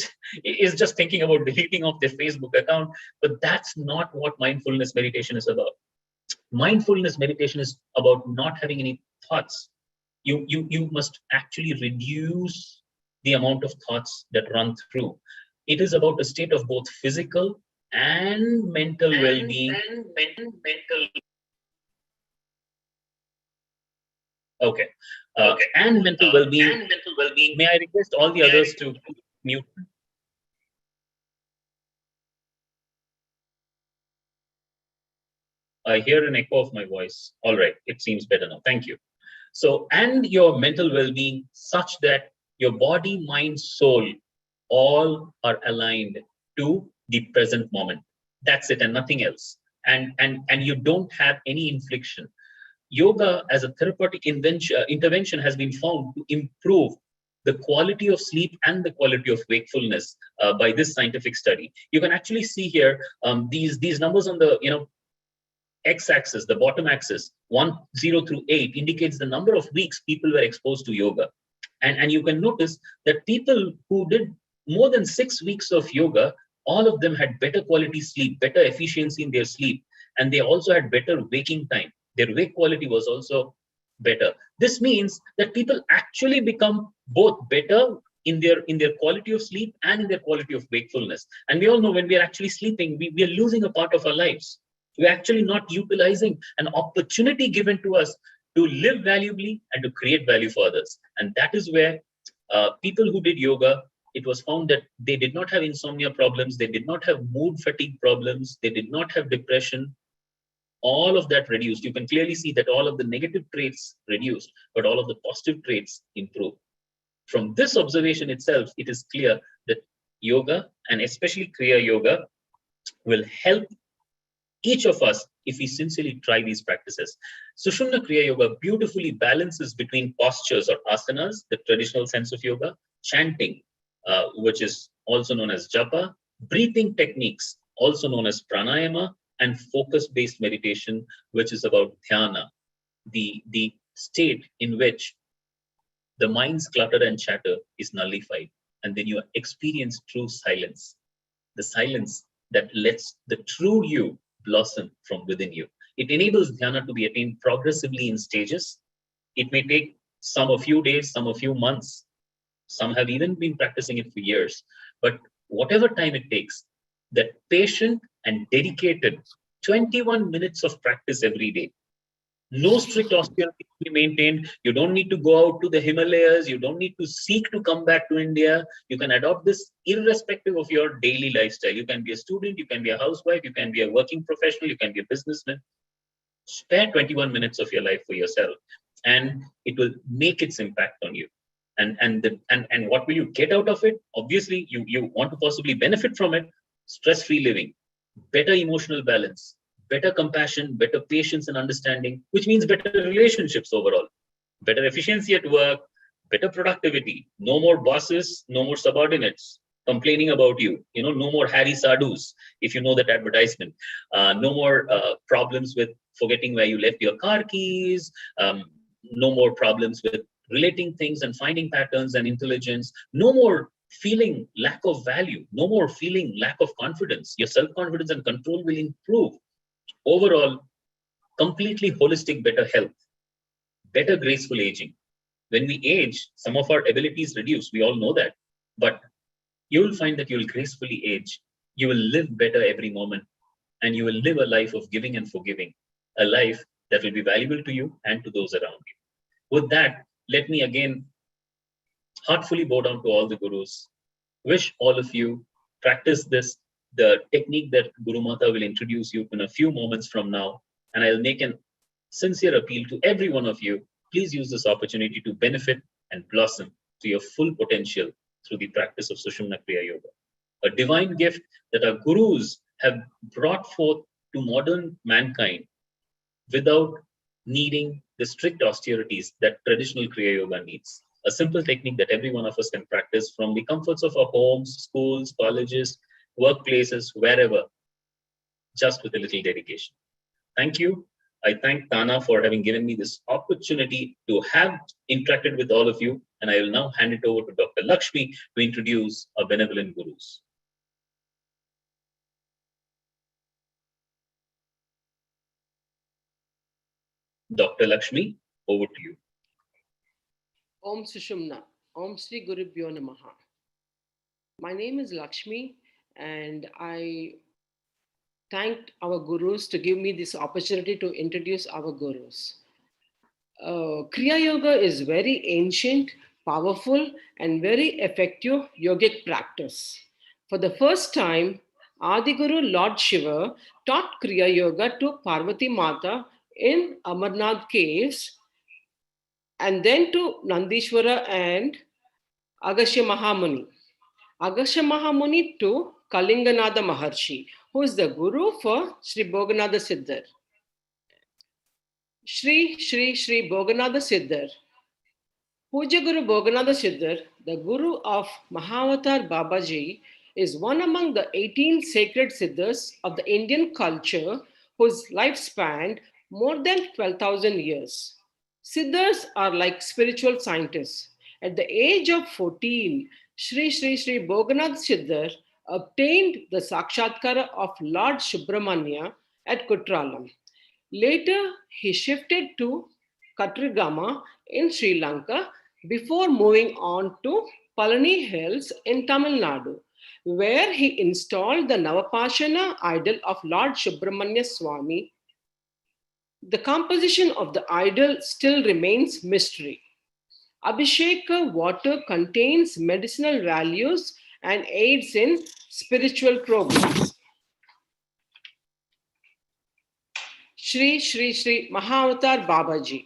[SPEAKER 5] is just thinking about deleting off their Facebook account, but that's not what mindfulness meditation is about. Mindfulness meditation is about not having any thoughts. You must actually reduce the amount of thoughts that run through. It is about a state of both physical and mental well-being. Okay. And mental well-being. May I request all the others to mute? I hear an echo of my voice. All right, it seems better now. Thank you. So, and your mental well-being such that your body, mind, soul, all are aligned to the present moment. That's it and nothing else. And you don't have any infliction. yoga as a therapeutic intervention has been found to improve the quality of sleep and the quality of wakefulness by this scientific study. You can actually see here these numbers on the x-axis, the bottom axis, 0 through 8 indicates the number of weeks people were exposed to yoga. And you can notice that people who did more than 6 weeks of yoga, all of them had better quality sleep, better efficiency in their sleep, and they also had better waking time. Their wake quality was also better. This means that people actually become both better in their quality of sleep and in their quality of wakefulness. And we all know when we are actually sleeping, we are losing a part of our lives. We're actually not utilizing an opportunity given to us to live valuably and to create value for others. And that is where people who did yoga, it was found that they did not have insomnia problems, they did not have mood fatigue problems, they did not have depression. All of that reduced. You can clearly see that all of the negative traits reduced, but all of the positive traits improved. From this observation itself, it is clear that yoga, and especially Kriya Yoga, will help each of us if we sincerely try these practices. Sushumna Kriya Yoga beautifully balances between postures or asanas, the traditional sense of yoga, chanting, which is also known as japa, breathing techniques, also known as pranayama, and focus-based meditation, which is about dhyana, the state in which the mind's clutter and chatter is nullified, and then you experience true silence, the silence that lets the true you blossom from within you. It enables dhyana to be attained progressively in stages. It may take some a few days, some a few months. Some have even been practicing it for years. But whatever time it takes, that patient and dedicated 21 minutes of practice every day. No strict austerity to be maintained. You don't need to go out to the Himalayas. You don't need to seek to come back to India. You can adopt this irrespective of your daily lifestyle. You can be a student, you can be a housewife, you can be a working professional, you can be a businessman. Spare 21 minutes of your life for yourself, and it will make its impact on you. And what will you get out of it? Obviously, you want to possibly benefit from it. Stress-free living, better emotional balance, better compassion, better patience and understanding, which means better relationships overall, better efficiency at work, better productivity, no more bosses, no more subordinates complaining about you, no more Harry Sadhus, if you know that advertisement, no more problems with forgetting where you left your car keys, no more problems with relating things and finding patterns and intelligence, no more feeling lack of value, no more feeling lack of confidence. Your self-confidence and control will improve. Overall, completely holistic, better health, better graceful aging. When we age, some of our abilities reduce. We all know that. But you will find that you will gracefully age. You will live better every moment. And you will live a life of giving and forgiving. A life that will be valuable to you and to those around you. With that, let me again heartfully bow down to all the gurus. Wish all of you practice this, the technique that Guru Mata will introduce you in a few moments from now. And I'll make a sincere appeal to every one of you. Please use this opportunity to benefit and blossom to your full potential through the practice of Sushumna Kriya Yoga. A divine gift that our gurus have brought forth to modern mankind without needing the strict austerities that traditional Kriya Yoga needs. A simple technique that every one of us can practice from the comforts of our homes, schools, colleges, workplaces, wherever, just with a little dedication. Thank you. I thank TANA for having given me this opportunity to have interacted with all of you. And I will now hand it over to Dr. Lakshmi to introduce our Benevolent Gurus. Dr. Lakshmi, over to you.
[SPEAKER 6] Om Sushumna, Om Sri Gurubhyo Namaha. My name is Lakshmi, and I thanked our gurus to give me this opportunity to introduce our gurus. Kriya Yoga is very ancient, powerful, and very effective yogic practice. For the first time, Adi Guru Lord Shiva taught Kriya Yoga to Parvati Mata in Amarnath caves, and then to Nandishwara and Agastya Mahamuni. Agastya Mahamuni to Kalinganada Maharshi, who is the guru for Sri Bhoganatha Siddhar. Shri Shri Shri Bhoganatha Siddhar. Puja Guru Bhoganatha Siddhar, the Guru of Mahavatar Babaji, is one among the 18 sacred Siddhars of the Indian culture whose life spanned more than 12,000 years. Siddhars are like spiritual scientists. At the age of 14, Shri Shri Shri Bhoganatha Siddhar obtained the Sakshatkara of Lord Subramanya at Kutralam. Later, he shifted to Katrigama in Sri Lanka before moving on to Palani Hills in Tamil Nadu, where he installed the Navapashana idol of Lord Subramanya Swami. The composition of the idol still remains mystery. Abhisheka water contains medicinal values and aids in spiritual progress. Shri Shri Shri Mahavatar Babaji.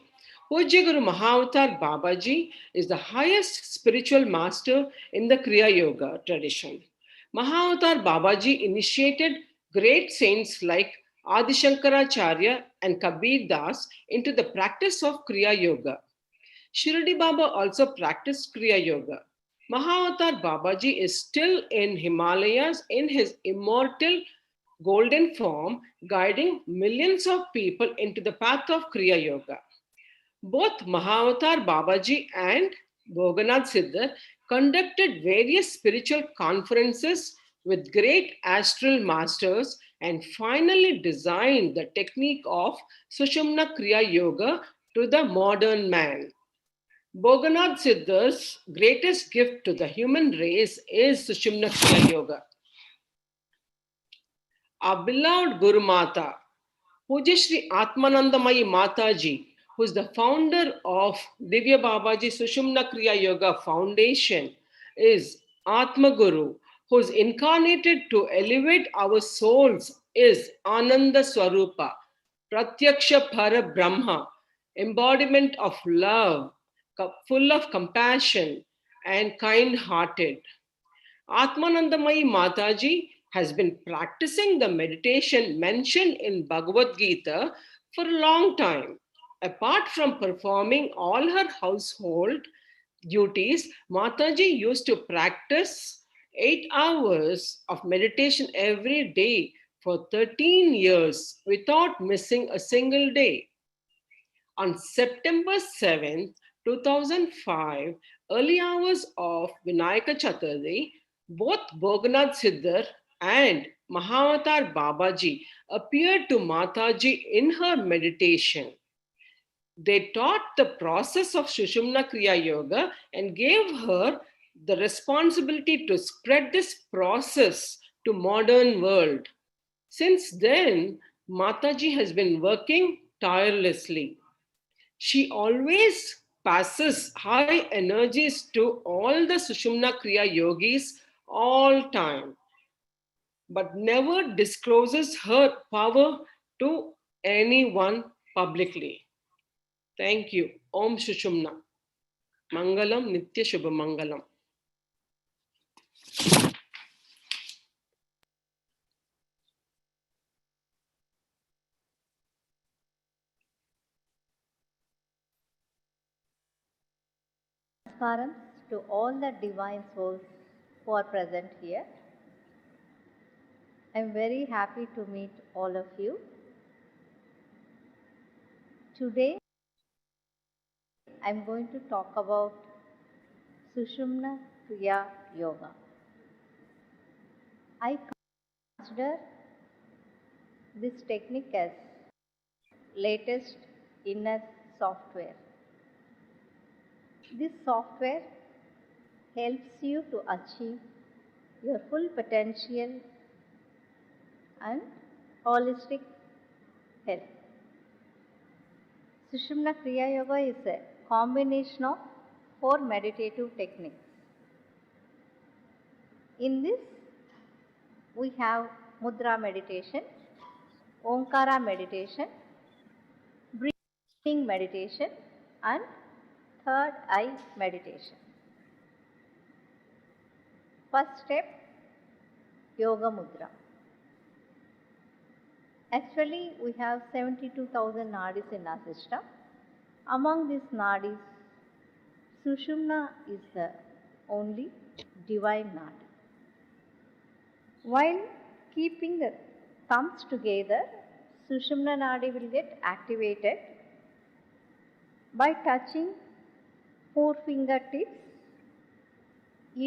[SPEAKER 6] Pujya Guru Mahavatar Babaji is the highest spiritual master in the Kriya Yoga tradition. Mahavatar Babaji initiated great saints like Adi Shankaracharya and Kabir Das into the practice of Kriya Yoga. Shirdi Baba also practiced Kriya Yoga. Mahavatar Babaji is still in Himalayas in his immortal golden form, guiding millions of people into the path of Kriya Yoga. Both Mahavatar Babaji and Bhoganath Siddhar conducted various spiritual conferences with great astral masters and finally designed the technique of Sushumna Kriya Yoga to the modern man. Bhoganath Siddhar's greatest gift to the human race is Sushumna Kriya Yoga. Our beloved Guru Mata, Puja Shri Atmanandamayi Mataji, who is the founder of Divya Babaji Sushumna Kriya Yoga Foundation, is Atma Guru, who is incarnated to elevate our souls, is Ananda Swarupa, Pratyaksha Para Brahma, embodiment of love, full of compassion and kind-hearted. Atmanandamayi Mataji has been practicing the meditation mentioned in Bhagavad Gita for a long time. Apart from performing all her household duties, Mataji used to practice 8 hours of meditation every day for 13 years without missing a single day. On September 7th, 2005, early hours of Vinayaka Chaturthi, both Bhoganath Siddhar and Mahavatar Babaji appeared to Mataji in her meditation. They taught the process of Sushumna Kriya Yoga and gave her the responsibility to spread this process to modern world. Since then, Mataji has been working tirelessly. She always passes high energies to all the Sushumna Kriya yogis all time, but never discloses her power to anyone publicly. Thank you. Om Sushumna. Mangalam Nitya Shubha Mangalam.
[SPEAKER 10] Namaskaram to all the divine souls who are present here. I am very happy to meet all of you. Today, I am going to talk about Sushumna Kriya Yoga. I consider this technique as latest inner software. This software helps you to achieve your full potential and holistic health. Sushumna Kriya Yoga is a combination of 4 meditative techniques. In this, we have Mudra Meditation, Omkara Meditation, breathing meditation, and third eye meditation. First step, Yoga Mudra. Actually, we have 72,000 nadis in our system. Among these nadis, Sushumna is the only divine nadi. While keeping the thumbs together, Sushumna nadi will get activated by touching four fingertips.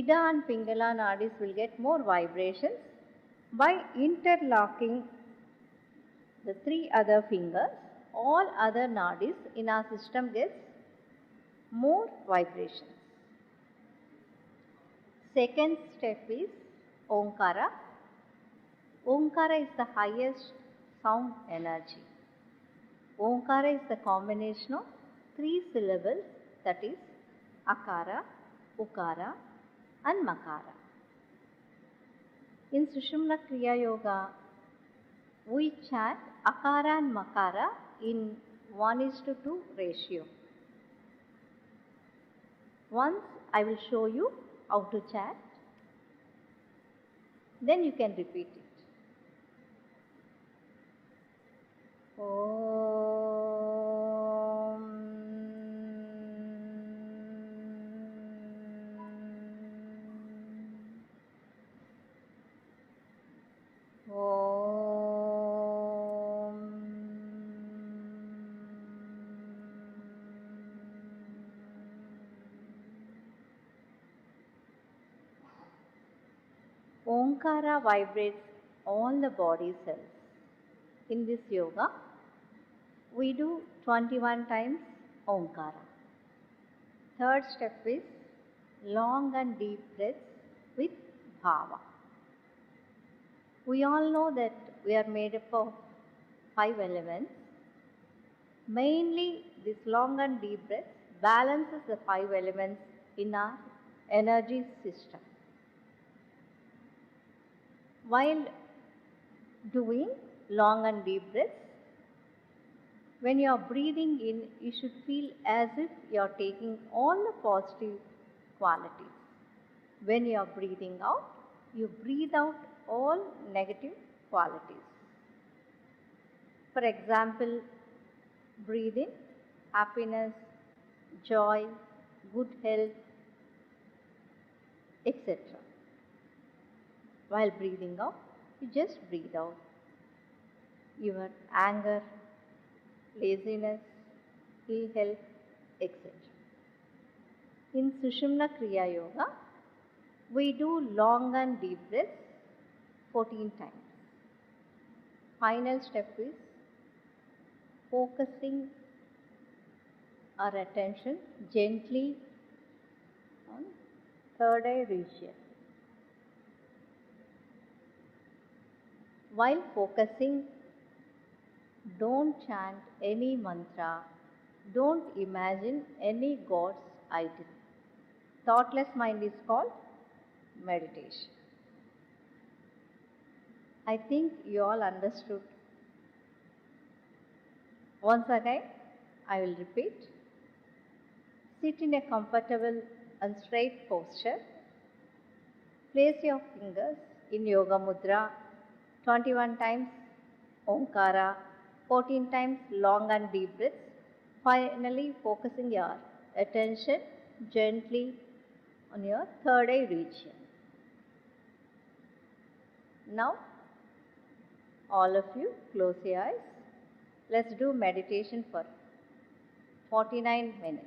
[SPEAKER 10] Ida and Pingala nadis will get more vibrations by interlocking the three other fingers. All other nadis in our system gets more vibrations. Second step is Omkara. Omkara is the highest sound energy. Omkara is the combination of three syllables, that is Akara, Ukara and Makara. In Sushumna Kriya Yoga, we chant Akara and Makara in 1:2 ratio. Once I will show you how to chant, then you can repeat it. Om. Om. Omkara vibrates all the body cells. In this yoga, we do 21 times Omkara. Third step is long and deep breaths with Bhava. We all know that we are made up of 5 elements. Mainly, this long and deep breath balances the 5 elements in our energy system. While doing long and deep breaths, when you are breathing in, you should feel as if you are taking all the positive qualities. When you are breathing out, you breathe out all negative qualities. For example, breathe in happiness, joy, good health, etc. While breathing out, you just breathe out your anger, laziness, ill health, etc. In Sushumna Kriya Yoga, we do long and deep breaths 14 times. Final step is focusing our attention gently on third eye region. While focusing, don't chant any mantra, don't imagine any god's idol. Thoughtless mind is called meditation. I think you all understood. Once again, I will repeat. Sit in a comfortable and straight posture. Place your fingers in Yoga Mudra 21 times Omkara, 14 times long and deep breaths. Finally, focusing your attention gently on your third eye region. Now, all of you, close your eyes. Let's do meditation for 49 minutes.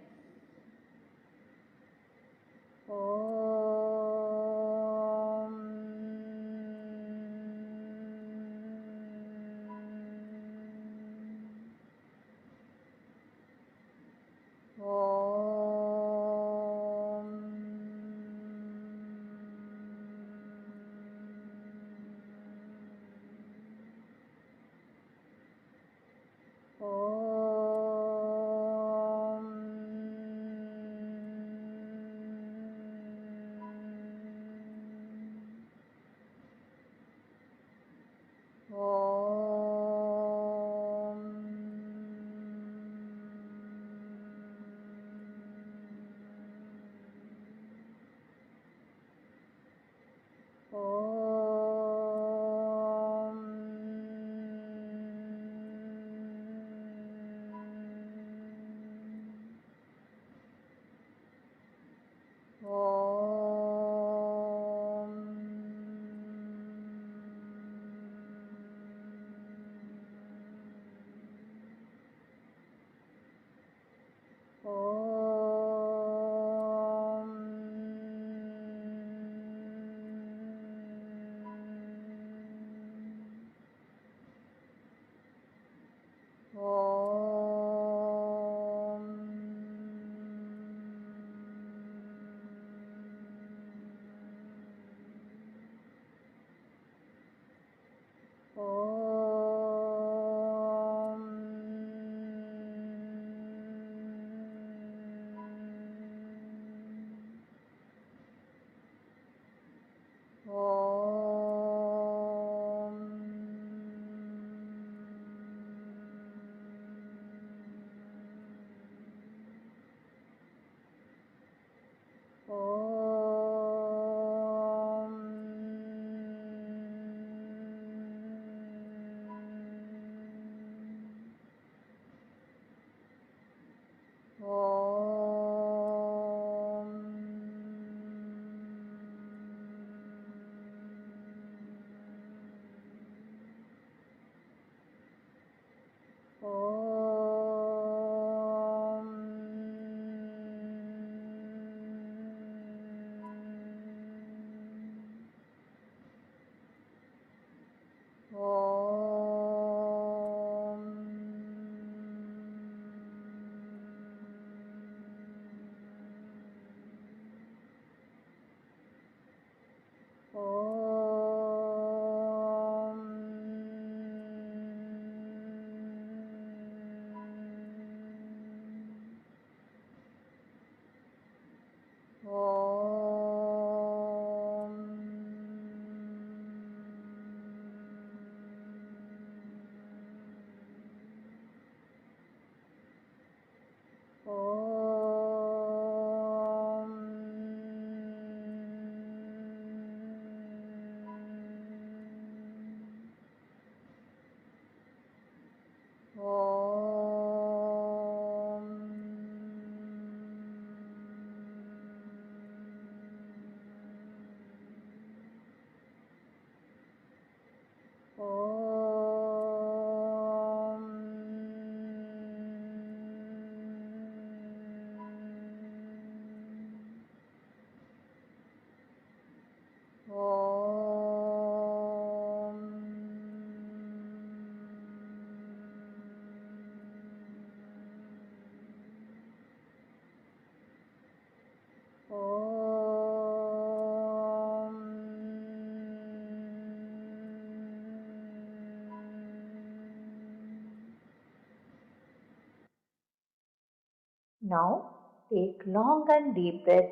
[SPEAKER 10] Now take long and deep breaths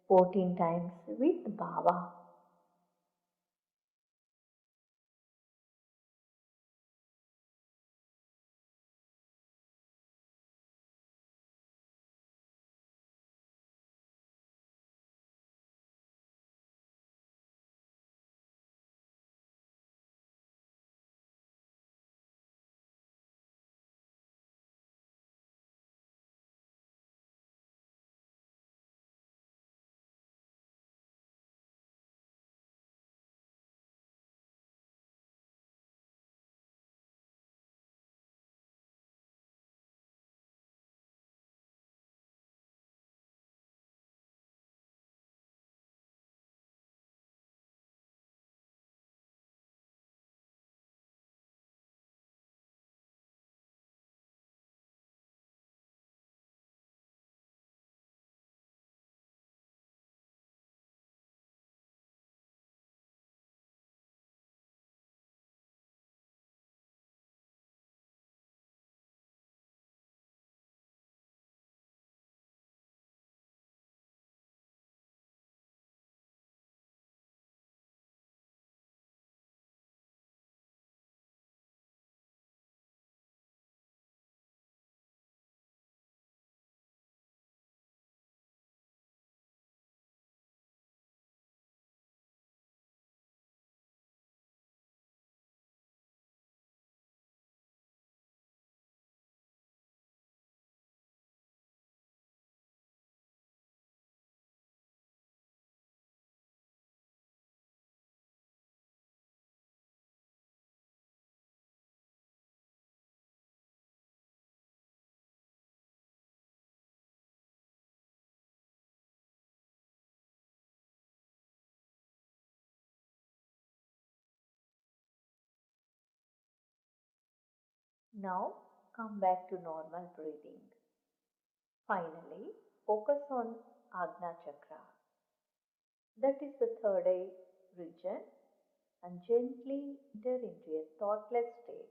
[SPEAKER 10] 14 times with Baba. Now come back to normal breathing. Finally, focus on Ajna Chakra. That is the third eye region, and gently enter into a thoughtless state.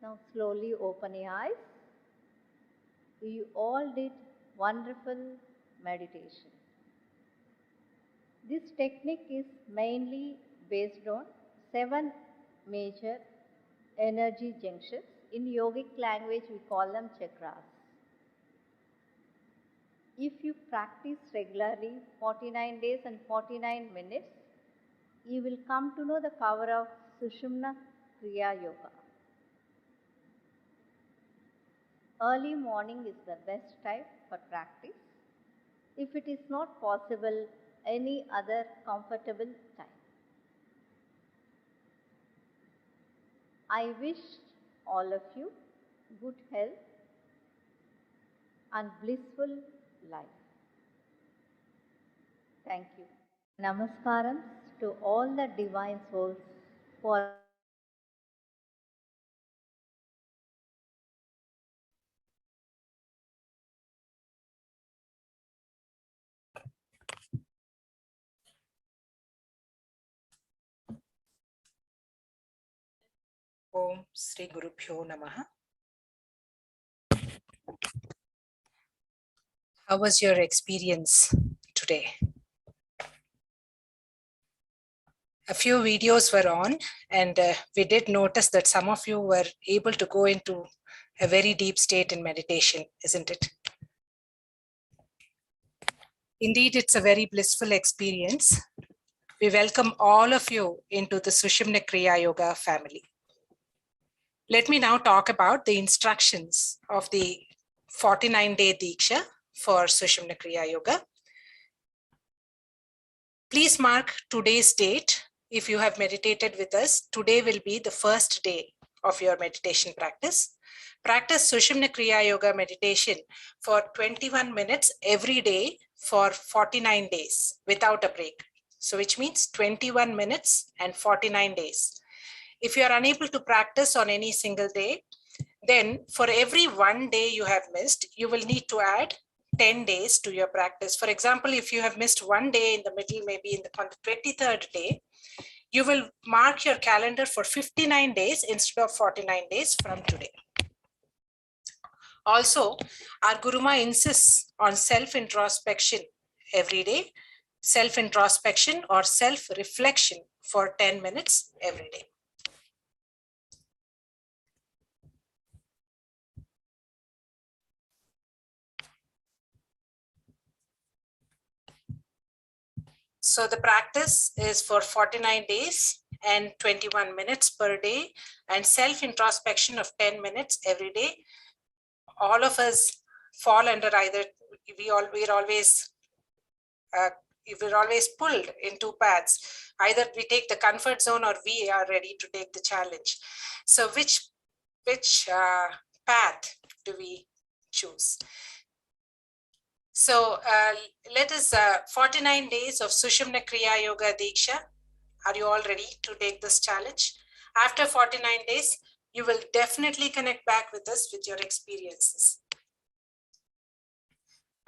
[SPEAKER 10] Now slowly open your eyes. You all did wonderful meditation. This technique is mainly based on 7 major energy junctions. In yogic language, we call them chakras. If you practice regularly 49 days and 49 minutes, you will come to know the power of SUSHUMNA Kriya Yoga. Early morning is the best time for practice. If it is not possible, any other comfortable time. I wish all of you good health and blissful life. Thank you. Namaskaram to all the divine souls who are
[SPEAKER 7] Om Sri Gurubhyo Namaha. How was your experience today? A few videos were on, and we did notice that some of you were able to go into a very deep state in meditation, isn't it? Indeed, it's a very blissful experience. We welcome all of you into the SUSHUMNA Kriya Yoga family. Let me now talk about the instructions of the 49-day Diksha for SUSHUMNA Kriya Yoga. Please mark today's date. If you have meditated with us, today will be the first day of your meditation practice. Practice SUSHUMNA Kriya Yoga meditation for 21 minutes every day for 49 days without a break. So which means 21 minutes and 49 days. If you are unable to practice on any single day, then for every one day you have missed, you will need to add 10 days to your practice. For example, if you have missed one day in the middle, maybe on the 23rd day, you will mark your calendar for 59 days instead of 49 days from today. Also, our Guruma insists on self-introspection every day, self-introspection or self-reflection for 10 minutes every day. So the practice is for 49 days and 21 minutes per day, and self-introspection of 10 minutes every day. All of us fall under either, we're always pulled in two paths. Either we take the comfort zone or we are ready to take the challenge. So which path do we choose? So let us 49 days of SUSHUMNA Kriya Yoga Diksha. Are you all ready to take this challenge? After 49 days, you will definitely connect back with us with your experiences.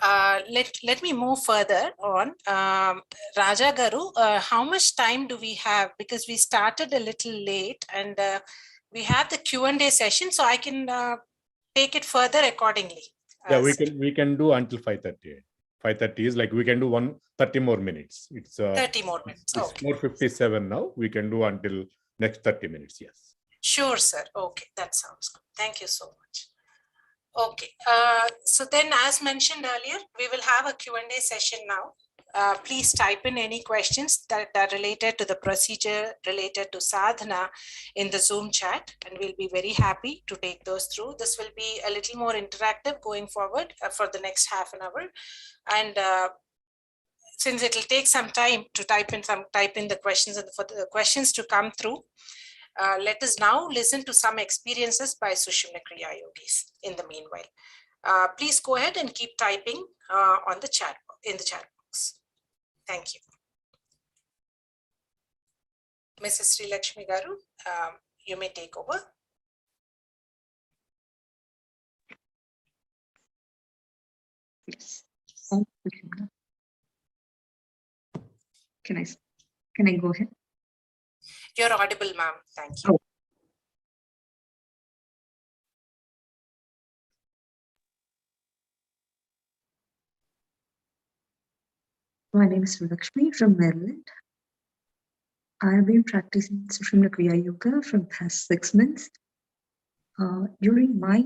[SPEAKER 7] Let me move further on. Raja Garu, how much time do we have? Because we started a little late and we have the Q&A session, so I can take it further accordingly.
[SPEAKER 1] Yeah, we can do until 5:30. 5:30 is like we can do 30 more minutes. It's
[SPEAKER 7] 30 more minutes.
[SPEAKER 1] It's 4:57 now. We can do until next 30 minutes. Yes.
[SPEAKER 7] Sure, sir. Okay, that sounds good. Thank you so much. Okay, so then as mentioned earlier, we will have a Q&A session now. Please type in any questions that are related to the procedure, related to sadhana in the Zoom chat, and we'll be very happy to take those through. This will be a little more interactive going forward for the next half an hour. And since it will take some time to type in the questions and for the questions to come through, let us now listen to some experiences by SUSHUMNA Kriya Yogis in the meanwhile. Please go ahead and keep typing on the chat, in the chat box. Thank you. Mrs. Sri Lakshmi Garu, you may take over.
[SPEAKER 4] Yes. Can I go ahead?
[SPEAKER 7] You're audible, ma'am. Thank you.
[SPEAKER 4] Oh.
[SPEAKER 11] My name is Lakshmi from Maryland. I have been practicing SUSHUMNA KRIYA YOGA for the past 6 months. During my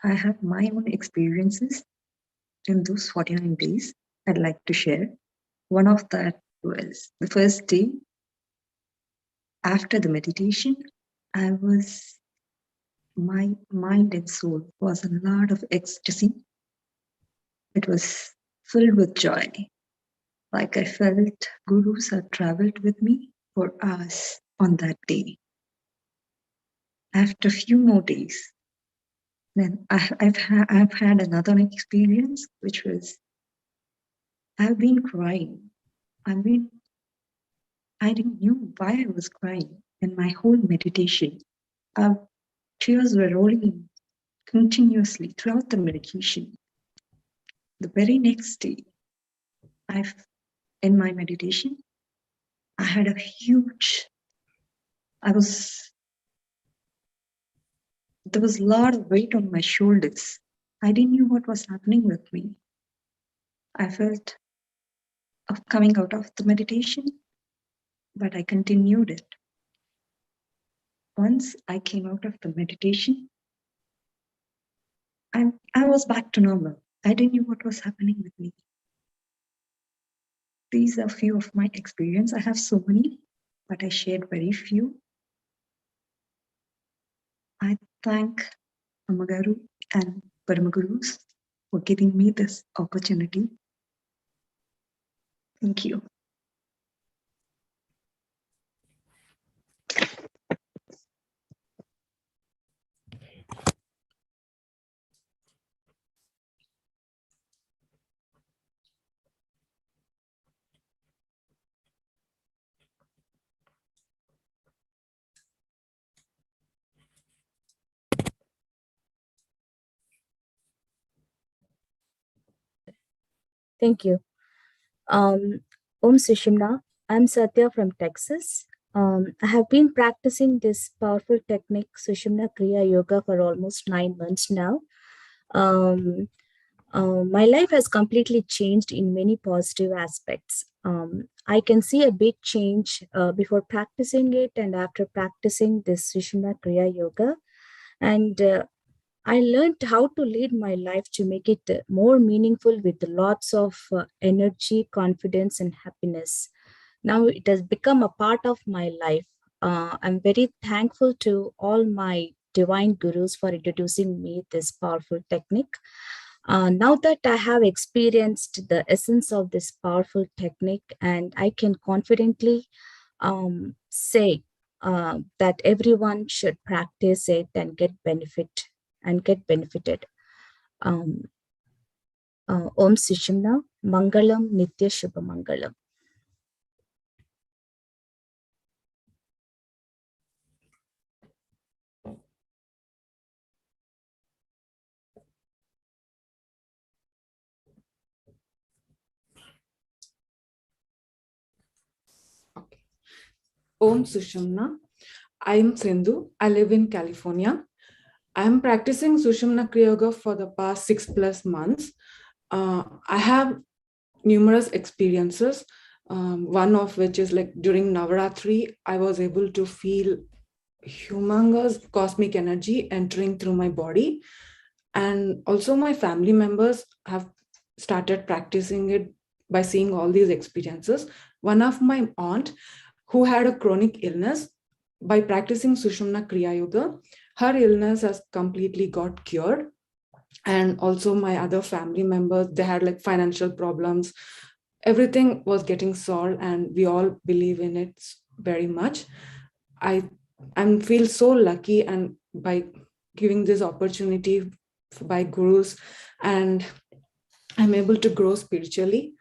[SPEAKER 11] I have my own experiences in those 49 days I'd like to share. One of that was the first day after the meditation. My mind and soul was a lot of ecstasy. It was filled with joy. Like I felt gurus had traveled with me for hours on that day. After a few more days, then I've had another experience, which was I've been crying. I didn't know why I was crying in my whole meditation. Tears were rolling continuously throughout the meditation. The very next day, in my meditation, I had a huge. There was a lot of weight on my shoulders. I didn't know what was happening with me. I felt of coming out of the meditation, but I continued it. Once I came out of the meditation, I was back to normal. I didn't know what was happening with me. These are few of my experience. I have so many, but I shared very few. I thank Omkara and Gurus for giving me this opportunity. Thank you.
[SPEAKER 12] Thank you. Om Sushumna. I'm Satya from Texas. I have been practicing this powerful technique, Sushumna Kriya Yoga, for almost 9 months now. My life has completely changed in many positive aspects. I can see a big change before practicing it and after practicing this Sushumna Kriya Yoga. And I learned how to lead my life to make it more meaningful with lots of energy, confidence, and happiness. Now it has become a part of my life. I'm very thankful to all my divine gurus for introducing me this powerful technique. Now that I have experienced the essence of this powerful technique, and I can confidently say that everyone should practice it and get benefited. Om Sushumna, Mangalam, Nitya Shubha Mangalam.
[SPEAKER 13] Om Sushumna. I am Sindhu. I live in California. I am practicing Sushumna Kriya Yoga for the past 6+ months. I have numerous experiences. One of which is like during Navaratri, I was able to feel humongous cosmic energy entering through my body. And also my family members have started practicing it by seeing all these experiences. One of my aunt who had a chronic illness, by practicing Sushumna Kriya Yoga, her illness has completely got cured. And also my other family members, they had like financial problems. Everything was getting solved, and we all believe in it very much. I feel so lucky, and by giving this opportunity by gurus, and I'm able to grow spiritually.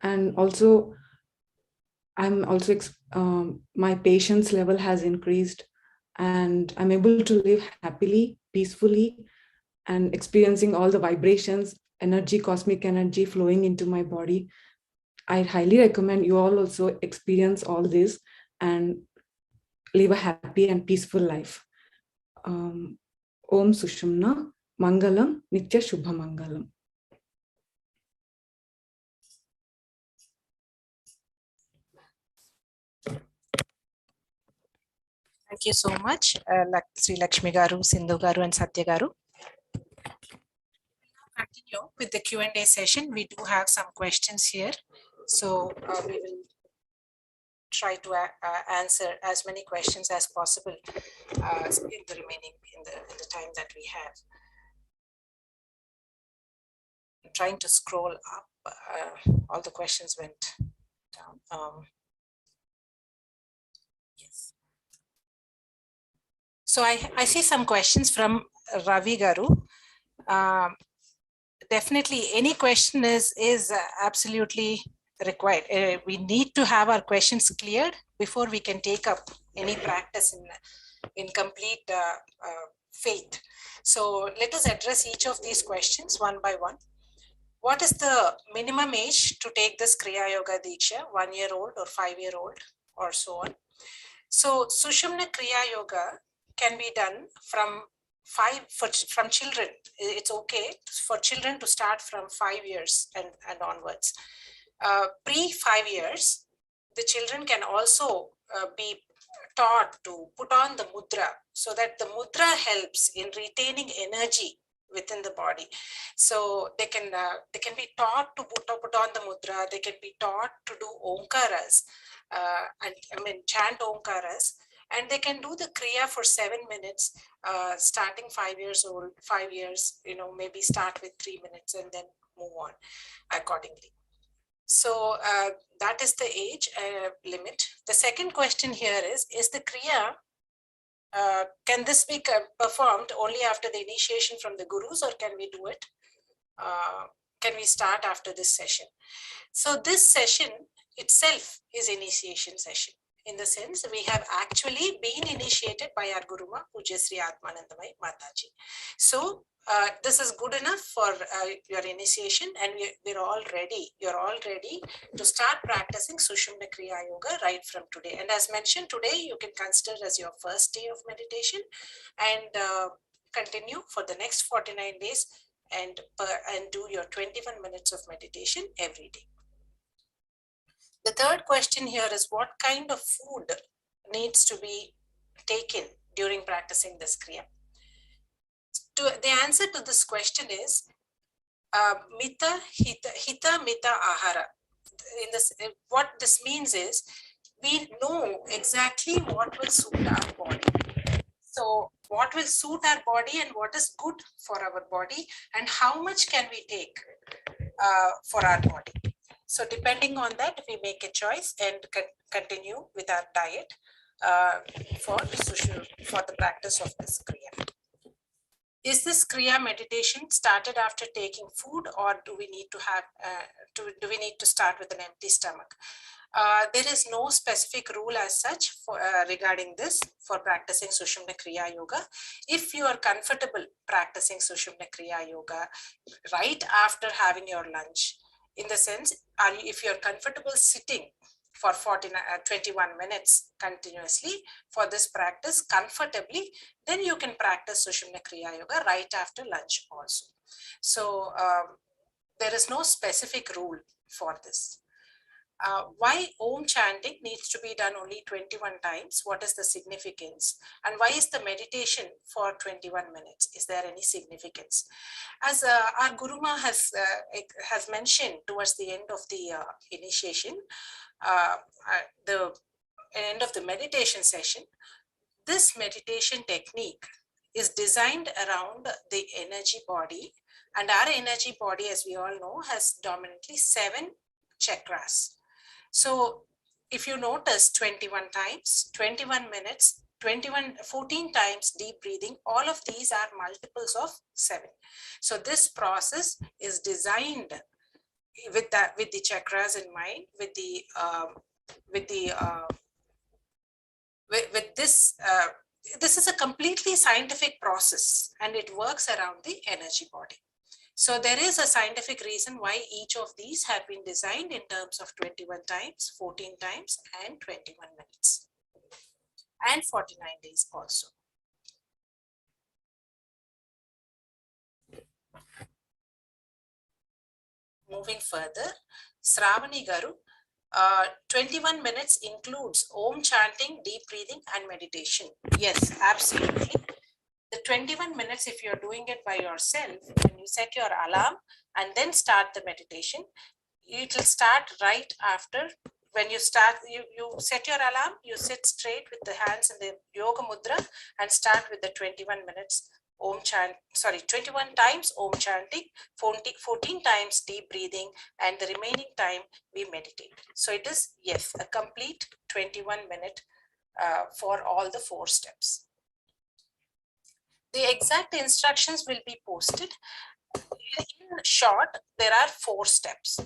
[SPEAKER 13] And also my patience level has increased, and I'm able to live happily, peacefully, and experiencing all the vibrations, energy, cosmic energy flowing into my body. I highly recommend you all also experience all this and live a happy and peaceful life. Om Sushumna, Mangalam, Nitya Shubha Mangalam.
[SPEAKER 7] Thank you so much, Sri Lakshmi Garu, Sindhu Garu, and Satya Garu. Continue with the Q&A session. We do have some questions here, so we will try to answer as many questions as possible in the remaining in the time that we have. I'm trying to scroll up. All the questions went down. Yes. So I see some questions from Ravi Garu. Definitely, any question is absolutely required. We need to have our questions cleared before we can take up any practice in complete faith. So let us address each of these questions one by one. What is the minimum age to take this Kriya Yoga Diksha, 1-year-old or 5-year-old or so on? So Sushumna Kriya Yoga can be done from children. It's okay for children to start from 5 years and onwards. Pre 5 years, the children can also be taught to put on the mudra, so that the mudra helps in retaining energy within the body. So they can be taught to put on the mudra. They can be taught to do Omkaras, chant Omkaras, and they can do the Kriya for 7 minutes, starting 5 years old, 5 years, maybe start with 3 minutes and then move on accordingly. So that is the age limit. The second question here is the Kriya, can this be performed only after the initiation from the gurus, or can we do it? Can we start after this session? So this session itself is initiation session. In the sense, we have actually been initiated by our Guruma, Pujya Sri Atmanandamai Mataji. So this is good enough for your initiation, and we're all ready. You're all ready to start practicing Sushumna Kriya Yoga right from today. And as mentioned, today you can consider as your first day of meditation, and continue for the next 49 days and do your 21 minutes of meditation every day. The third question here is, what kind of food needs to be taken during practicing this Kriya? The answer to this question is Mita, Hita, Mita, Ahara. What this means is, we know exactly what will suit our body. So what will suit our body and what is good for our body, and how much can we take for our body. So depending on that, we make a choice and continue with our diet for the practice of this Kriya. Is this Kriya meditation started after taking food, or do we need to have do we need to start with an empty stomach? There is no specific rule as such for regarding this for practicing Sushumna Kriya Yoga. If you are comfortable practicing Sushumna Kriya Yoga right after having your lunch, in the sense, if you're comfortable sitting for 21 minutes continuously for this practice comfortably, then you can practice Sushumna Kriya Yoga right after lunch also. So there is no specific rule for this. Why Om chanting needs to be done only 21 times? What is the significance? And why is the meditation for 21 minutes? Is there any significance? As our Guruma has mentioned towards the end of the initiation, the end of the meditation session, this meditation technique is designed around the energy body, and our energy body, as we all know, has dominantly 7 chakras. So if you notice 21 times, 21 minutes, 14 times deep breathing, all of these are multiples of 7. So this process is designed with the chakras in mind, with this. This is a completely scientific process, and it works around the energy body. So there is a scientific reason why each of these have been designed in terms of 21 times, 14 times, and 21 minutes, and 49 days also. Moving further, Sravani Garu, 21 minutes includes Om chanting, deep breathing, and meditation. Yes, absolutely. The 21 minutes, if you're doing it by yourself, when you set your alarm and then start the meditation, it will start right after. When you start, you set your alarm, you sit straight with the hands in the yoga mudra and start with the 21 minutes Om chant, 21 times Om chanting, 14 times deep breathing, and the remaining time we meditate. So it is, yes, a complete 21 minute for all the 4 steps. The exact instructions will be posted. In short, there are 4 steps.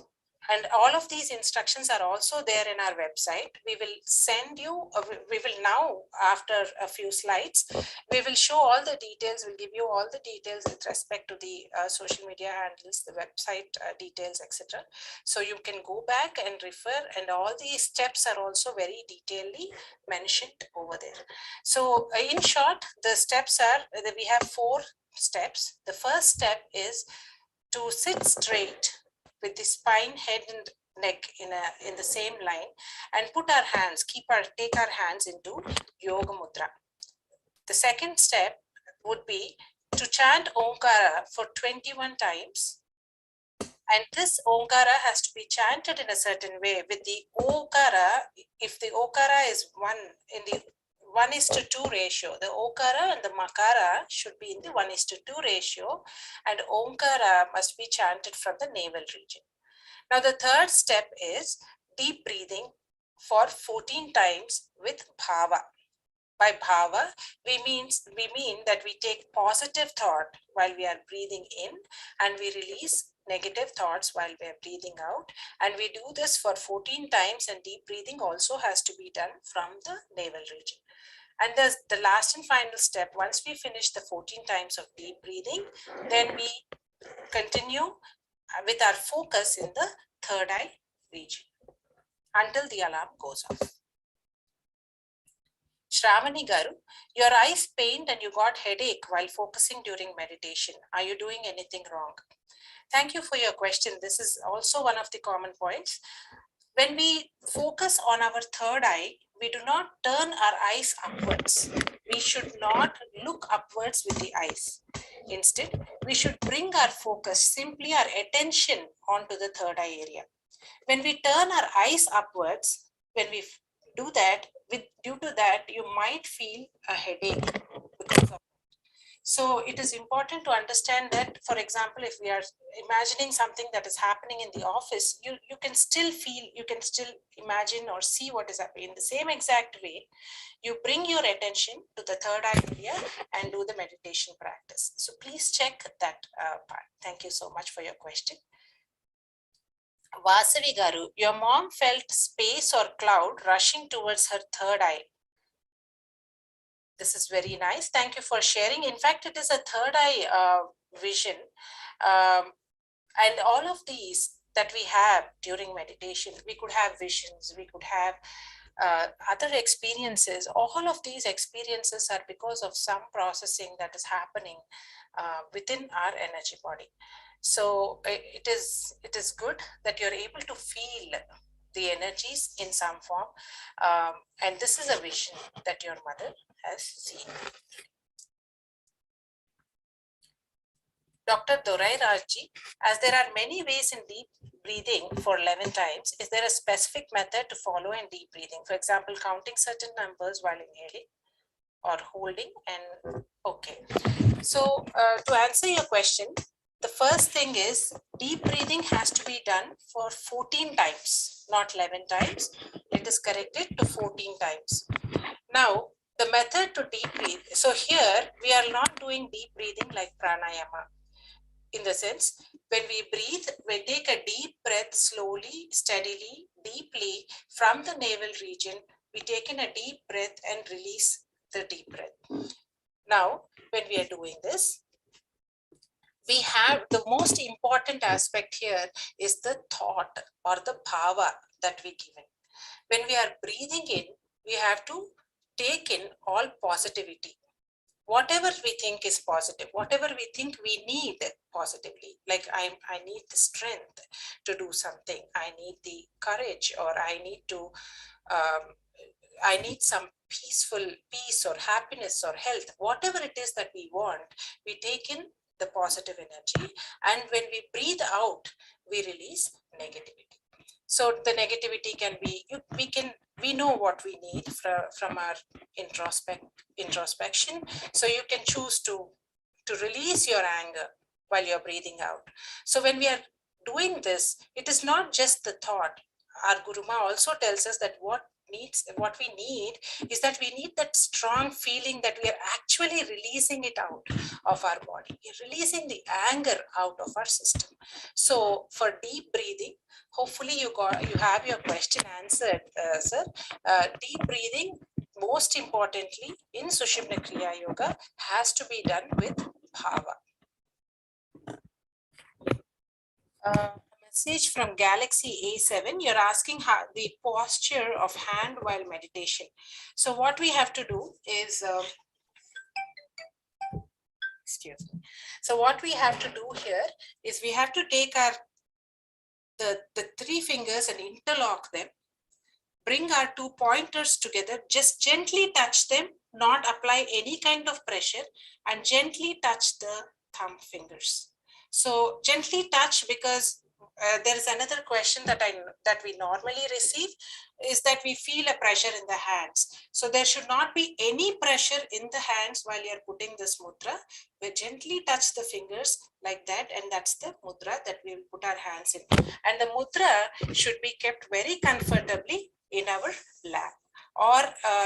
[SPEAKER 7] And all of these instructions are also there in our website. We will send you, we will now, after a few slides, we will show all the details, we'll give you all the details with respect to the social media handles, the website details, etc. So you can go back and refer, and all these steps are also very detailedly mentioned over there. So in short, the steps are, we have 4 steps. The first step is to sit straight with the spine, head, and neck in the same line, and put our hands, take our hands into yoga mudra. The second step would be to chant Omkara for 21 times. And this Omkara has to be chanted in a certain way with the Okara. If the Okara is 1 in the 1:2 ratio, the Okara and the Makara should be in the 1:2 ratio, and Omkara must be chanted from the navel region. Now, the third step is deep breathing for 14 times with bhava. By bhava, we mean that we take positive thought while we are breathing in, and we release negative thoughts while we are breathing out. And we do this for 14 times, and deep breathing also has to be done from the navel region. And the last and final step, once we finish the 14 times of deep breathing, then we continue with our focus in the third eye region until the alarm goes off. Shravani Garu, your eyes pained and you got headache while focusing during meditation. Are you doing anything wrong? Thank you for your question. This is also one of the common points. When we focus on our third eye, we do not turn our eyes upwards. We should not look upwards with the eyes. Instead, we should bring our focus, simply our attention, onto the third eye area. When we turn our eyes upwards, when we do that, due to that, you might feel a headache because of it. So it is important to understand that, for example, if we are imagining something that is happening in the office, you can still feel, you can still imagine or see what is happening. In the same exact way, you bring your attention to the third eye area and do the meditation practice. So please check that part. Thank you so much for your question. Vasavi Garu, your mom felt space or cloud rushing towards her third eye. This is very nice. Thank you for sharing. In fact, it is a third eye vision. And all of these that we have during meditation, we could have visions, we could have other experiences. All of these experiences are because of some processing that is happening within our energy body. So it is good that you're able to feel the energies in some form. And this is a vision that your mother has seen. Dr. Dorai Rajji, as there are many ways in deep breathing for 11 times, is there a specific method to follow in deep breathing? For example, counting certain numbers while inhaling or holding and okay. So to answer your question, the first thing is deep breathing has to be done for 14 times, not 11 times. It is corrected to 14 times. Now, the method to deep breathe. So here we are not doing deep breathing like pranayama. In the sense, when we breathe, we take a deep breath slowly, steadily, deeply from the navel region. We take in a deep breath and release the deep breath. Now, when we are doing this, we have the most important aspect here is the thought or the bhava that we give in. When we are breathing in, we have to take in all positivity. whatever we think is positive, whatever we think we need positively, like I need the strength to do something, I need the courage, or I need some peace or happiness or health, whatever it is that we want, we take in the positive energy, and when we breathe out, we release negativity. So the negativity can be, we know what we need from our introspection. So you can choose to release your anger while you're breathing out. So when we are doing this, it is not just the thought. Our Guruma also tells us that what we need is that we need that strong feeling that we are actually releasing it out of our body. We're releasing the anger out of our system. So for deep breathing, hopefully you have your question answered, sir. Deep breathing, most importantly in Sushumna Kriya Yoga, has to be done with bhava. Message from Galaxy A7, you're asking how the posture of hand while meditation. So what we have to do is, excuse me. So what we have to do here is we have to take the 3 fingers and interlock them, bring our 2 pointers together, just gently touch them, not apply any kind of pressure, and gently touch the thumb fingers. So gently touch, because there is another question that we normally receive, is that we feel a pressure in the hands. So there should not be any pressure in the hands while you're putting this mudra. We gently touch the fingers like that, and that's the mudra that we will put our hands in. And the mudra should be kept very comfortably in our lap. Or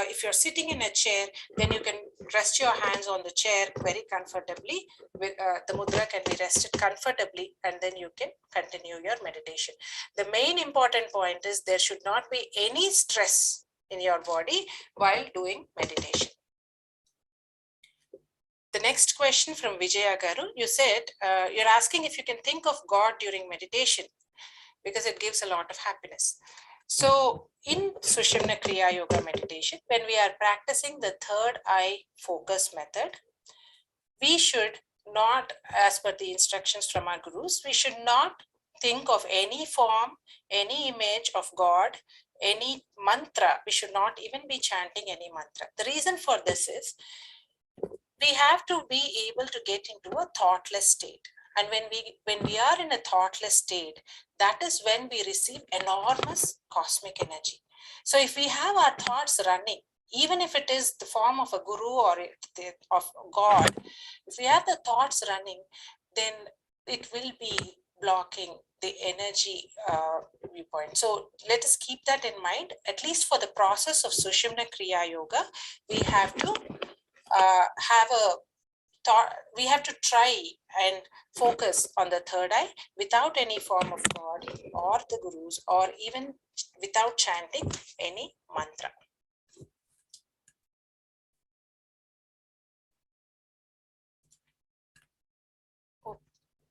[SPEAKER 7] if you're sitting in a chair, then you can rest your hands on the chair very comfortably. The mudra can be rested comfortably, and then you can continue your meditation. The main important point is there should not be any stress in your body while doing meditation. The next question from Vijaya Garu, you said, you're asking if you can think of God during meditation, because it gives a lot of happiness. So in Sushumna Kriya Yoga meditation, when we are practicing the third eye focus method, we should not, as per the instructions from our gurus, we should not think of any form, any image of God, any mantra. We should not even be chanting any mantra. The reason for this is we have to be able to get into a thoughtless state. And when we are in a thoughtless state, that is when we receive enormous cosmic energy. So if we have our thoughts running, even if it is the form of a guru or of God, if we have the thoughts running, then it will be blocking the energy viewpoint. So let us keep that in mind. At least for the process of Sushumna Kriya Yoga, we have to we have to try and focus on the third eye without any form of God or the gurus, or even without chanting any mantra.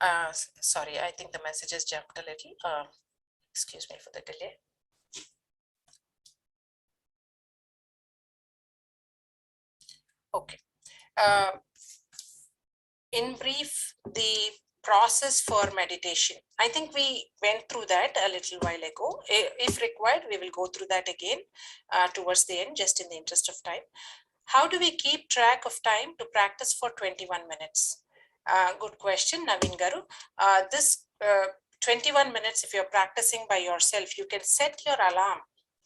[SPEAKER 7] Oh, sorry, I think the message has jumped a little. Excuse me for the delay. Okay. In brief, the process for meditation, I think we went through that a little while ago. If required, we will go through that again towards the end, just in the interest of time. How do we keep track of time to practice for 21 minutes? Good question, Naveen Garu. This 21 minutes, if you're practicing by yourself, you can set your alarm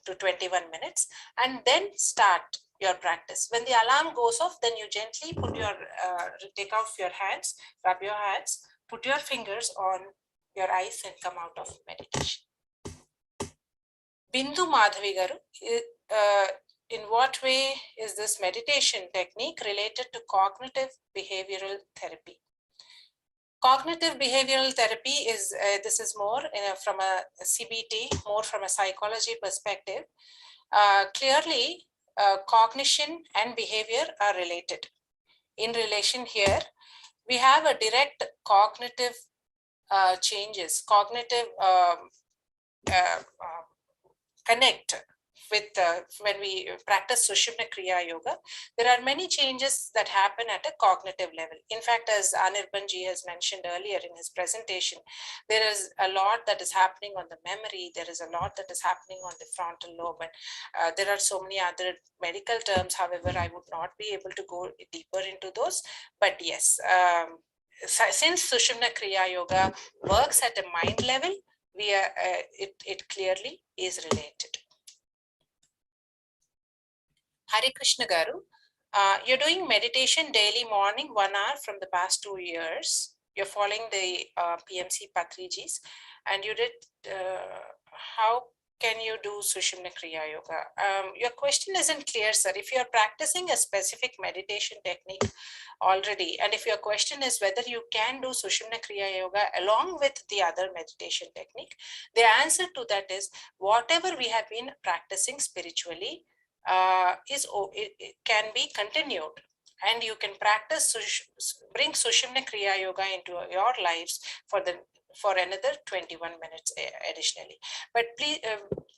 [SPEAKER 7] to 21 minutes and then start your practice. When the alarm goes off, then you gently put your take off your hands, rub your hands, put your fingers on your eyes and come out of meditation. Bindu Madhavi Garu, in what way is this meditation technique related to cognitive behavioral therapy? Cognitive behavioral therapy is, this is more from a CBT, more from a psychology perspective. Clearly, cognition and behavior are related. In relation here, we have a direct cognitive changes, cognitive connect when we practice Sushumna Kriya Yoga, there are many changes that happen at a cognitive level. In fact, as Anirbanji has mentioned earlier in his presentation, there is a lot that is happening on the memory. There is a lot that is happening on the frontal lobe. And there are so many other medical terms. However, I would not be able to go deeper into those. But yes, since Sushumna Kriya Yoga works at a mind level, it clearly is related. Hare Krishna Garu, you're doing meditation daily morning 1 hour from the past 2 years. You're following the PMC Patrijis, and you did. How can you do Sushumna Kriya Yoga? Your question isn't clear, sir. If you're practicing a specific meditation technique already, and if your question is whether you can do Sushumna Kriya Yoga along with the other meditation technique, the answer to that is whatever we have been practicing spiritually it can be continued, and you can practice bring Sushumna Kriya Yoga into your lives for another 21 minutes additionally. But please,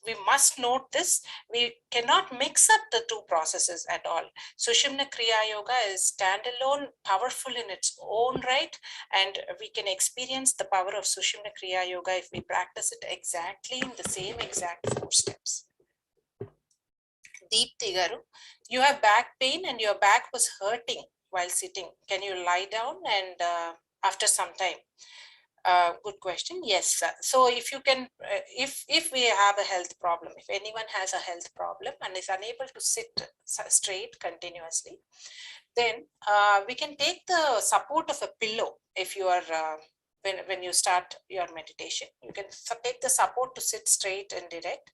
[SPEAKER 7] we must note this: we cannot mix up the two processes at all. Sushumna Kriya Yoga is standalone, powerful in its own right, and we can experience the power of Sushumna Kriya Yoga if we practice it exactly in the same exact 4 steps. Deepti Garu, you have back pain and your back was hurting while sitting. Can you lie down and after some time? Good question. Yes, sir. So if you can, if we have a health problem, if anyone has a health problem and is unable to sit straight continuously, then we can take the support of a pillow. If you are when you start your meditation, you can take the support to sit straight and direct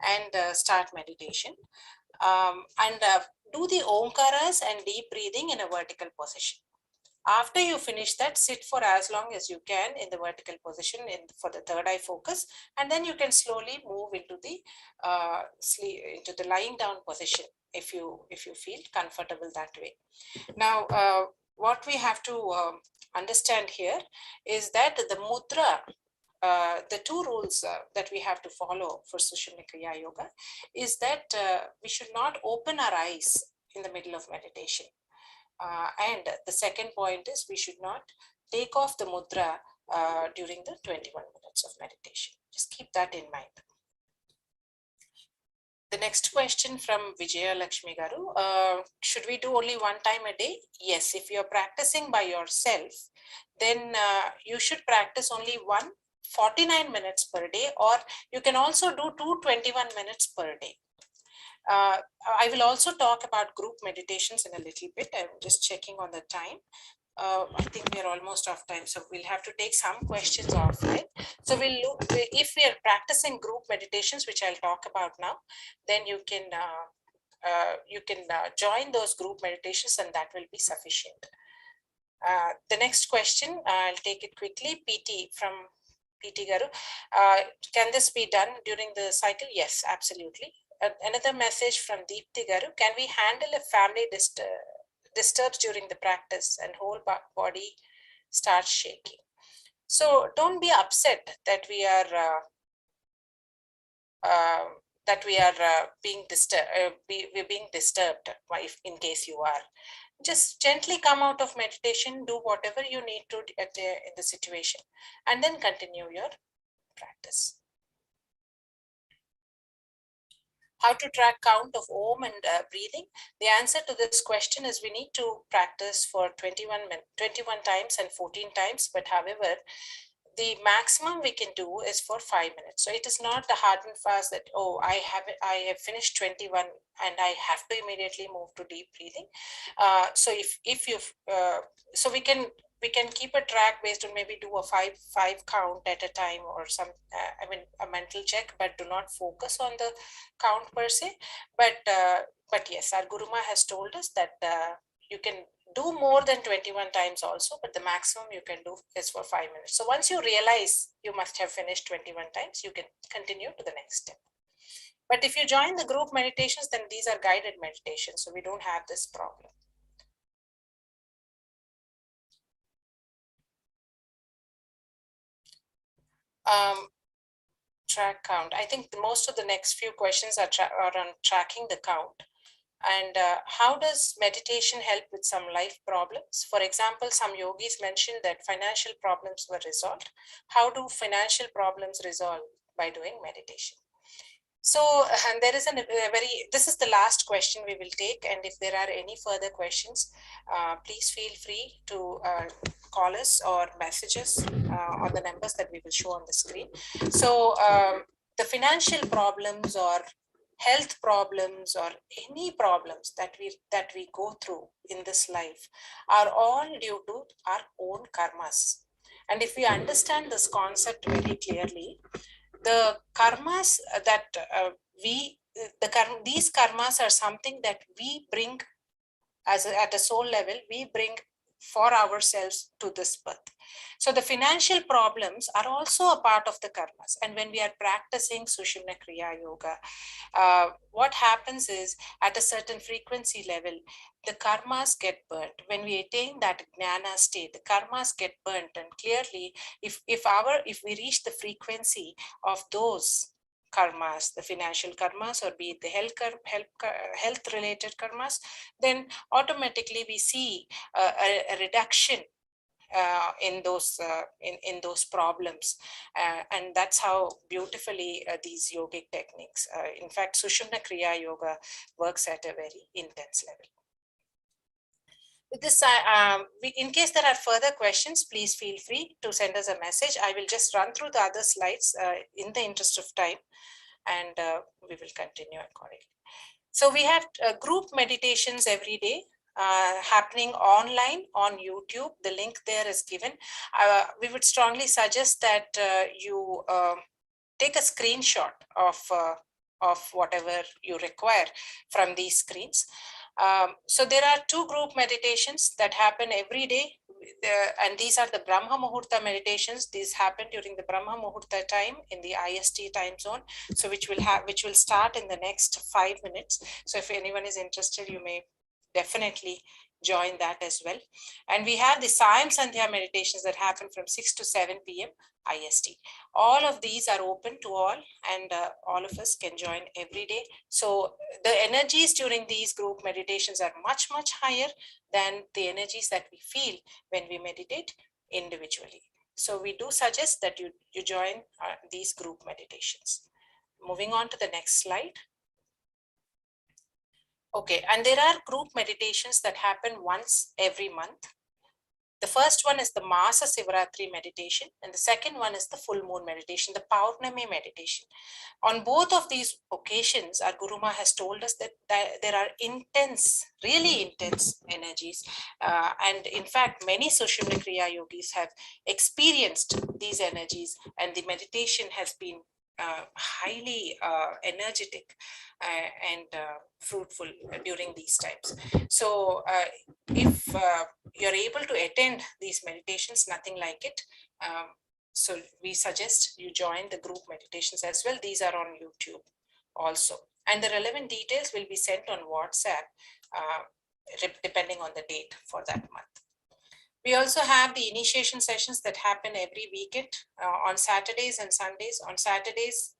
[SPEAKER 7] and start meditation. Do the Omkaras and deep breathing in a vertical position. After you finish that, sit for as long as you can in the vertical position for the third eye focus, and then you can slowly move into the lying down position if you feel comfortable that way. Now, what we have to understand here is that the mudra, the 2 rules that we have to follow for Sushumna Kriya Yoga is that we should not open our eyes in the middle of meditation. And the second point is we should not take off the mudra during the 21 minutes of meditation. Just keep that in mind. The next question from Vijaya Lakshmi Garu, should we do only 1 time a day? Yes, if you're practicing by yourself, then you should practice only 49 minutes per day, or you can also do 21 minutes per day. I will also talk about group meditations in a little bit. I'm just checking on the time. I think we are almost off time, so we'll have to take some questions offline. So we'll look, if we are practicing group meditations, which I'll talk about now, then you can join those group meditations, and that will be sufficient. The next question, I'll take it quickly. PT from PT Garu, can this be done during the cycle? Yes, absolutely. Another message from Deepti Garu, can we handle a family disturbs during the practice and whole body starts shaking? So don't be upset that we are being disturbed. We're being disturbed. In case you are, just gently come out of meditation, do whatever you need to in the situation, and then continue your practice. How to track count of Om and breathing? The answer to this question is we need to practice for 21 times and 14 times, but however, the maximum we can do is for 5 minutes. So it is not the hard and fast that, oh, I have finished 21 and I have to immediately move to deep breathing. So so we can keep a track based on maybe do a five count at a time or some, a mental check, but do not focus on the count per se. But yes, our Guruma has told us that you can do more than 21 times also, but the maximum you can do is for 5 minutes. So once you realize you must have finished 21 times, you can continue to the next step. But if you join the group meditations, then these are guided meditations, so we don't have this problem. track count. I think most of the next few questions are on tracking the count. And how does meditation help with some life problems? For example, some yogis mentioned that financial problems were resolved. How do financial problems resolve by doing meditation? So, and there is this is the last question we will take. And if there are any further questions, please feel free to call us or message us on the numbers that we will show on the screen. So the financial problems or health problems or any problems that we go through in this life are all due to our own karmas. And if we understand this concept very clearly, the karmas that these karmas are something that we bring at a soul level, we bring for ourselves to this birth. So the financial problems are also a part of the karmas. And when we are practicing Sushumna Kriya Yoga, what happens is at a certain frequency level, the karmas get burnt. When we attain that jnana state, the karmas get burnt. And clearly, if we reach the frequency of those karmas, the financial karmas, or be it the health related karmas, then automatically we see a reduction in those problems, and that's how beautifully these yogic techniques, in fact Sushumna Kriya Yoga, works at a very intense level. With this, in case there are further questions, please feel free to send us a message. I will just run through the other slides in the interest of time, and we will continue accordingly. So we have group meditations every day happening online on YouTube. The link there is given. We would strongly suggest that you take a screenshot of whatever you require from these screens. So there are 2 group meditations that happen every day, and these are the Brahma Muhurta meditations. These happen during the Brahma Muhurta time in the IST time zone. So which will start in the next 5 minutes. So if anyone is interested, you may definitely join that as well. And we have the Sayam Sandhya meditations that happen from 6 to 7 p.m. IST. All of these are open to all, and all of us can join every day. So the energies during these group meditations are much, much higher than the energies that we feel when we meditate individually. So we do suggest that you join these group meditations. Moving on to the next slide. Okay, and there are group meditations that happen once every month. The first one is the Masa Sivaratri meditation, and the second one is the full moon meditation, the Paurnami meditation. On both of these occasions, our Guruma has told us that there are intense, really intense energies. And in fact, many Sushumna Kriya yogis have experienced these energies, and the meditation has been highly energetic and fruitful during these times. So if you're able to attend these meditations, nothing like it. So we suggest you join the group meditations as well. These are on YouTube also. And the relevant details will be sent on WhatsApp depending on the date for that month. We also have the initiation sessions that happen every weekend on Saturdays and Sundays. On Saturdays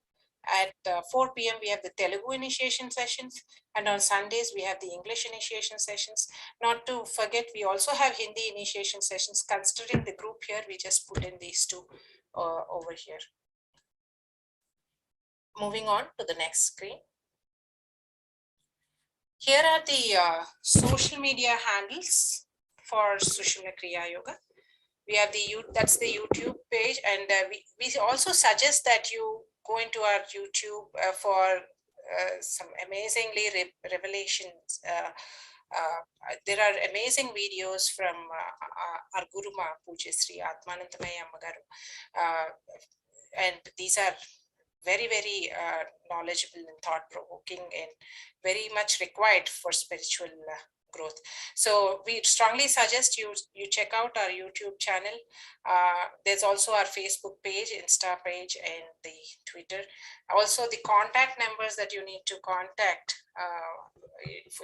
[SPEAKER 7] at 4 p.m. we have the Telugu initiation sessions, and on Sundays we have the English initiation sessions. Not to forget, we also have Hindi initiation sessions. Considering the group here, we just put in these 2 over here. Moving on to the next screen. Here are the social media handles for Sushumna Kriya Yoga. We have that's the YouTube page, and we also suggest that you go into our YouTube for some amazingly revelations. There are amazing videos from our Guruma Pujya Sri Atmanandamaya Ammagaru, and these are very, very knowledgeable and thought-provoking and very much required for spiritual growth. So we strongly suggest you check out our YouTube channel. There's also our Facebook page, Insta page, and the Twitter. Also the contact numbers that you need to contact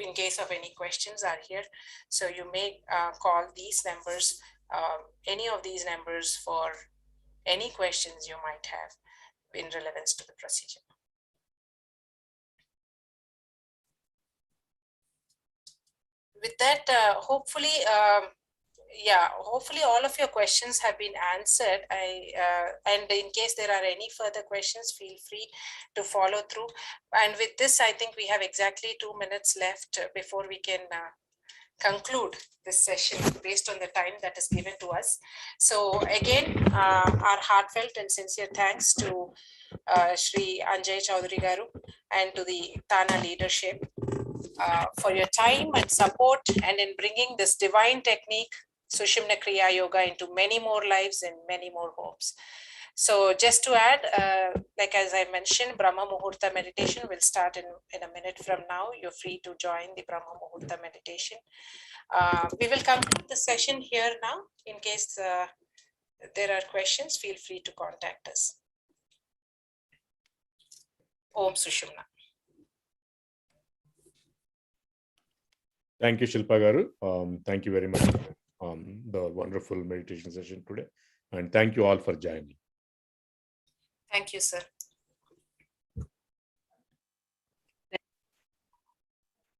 [SPEAKER 7] in case of any questions are here. So you may call these numbers, any of these numbers, for any questions you might have. in relevance to the procedure. With that, hopefully all of your questions have been answered. And in case there are any further questions, feel free to follow through. And with this, I think we have exactly 2 minutes left before we can conclude this session based on the time that is given to us. So again, our heartfelt and sincere thanks to Shri Anjay Chaudhary Garu and to the TANA leadership for your time and support, and in bringing this divine technique, Sushumna Kriya Yoga, into many more lives and many more homes. So just to add, like as I mentioned, Brahma Muhurta meditation will start in a minute from now. You're free to join the Brahma Muhurta meditation. We will conclude the session here now. In case there are questions, feel free to contact us. Om Sushumna.
[SPEAKER 1] Thank you, Shilpa Garu. Thank you very much for the wonderful meditation session today. And thank you all for joining.
[SPEAKER 7] Thank you, sir.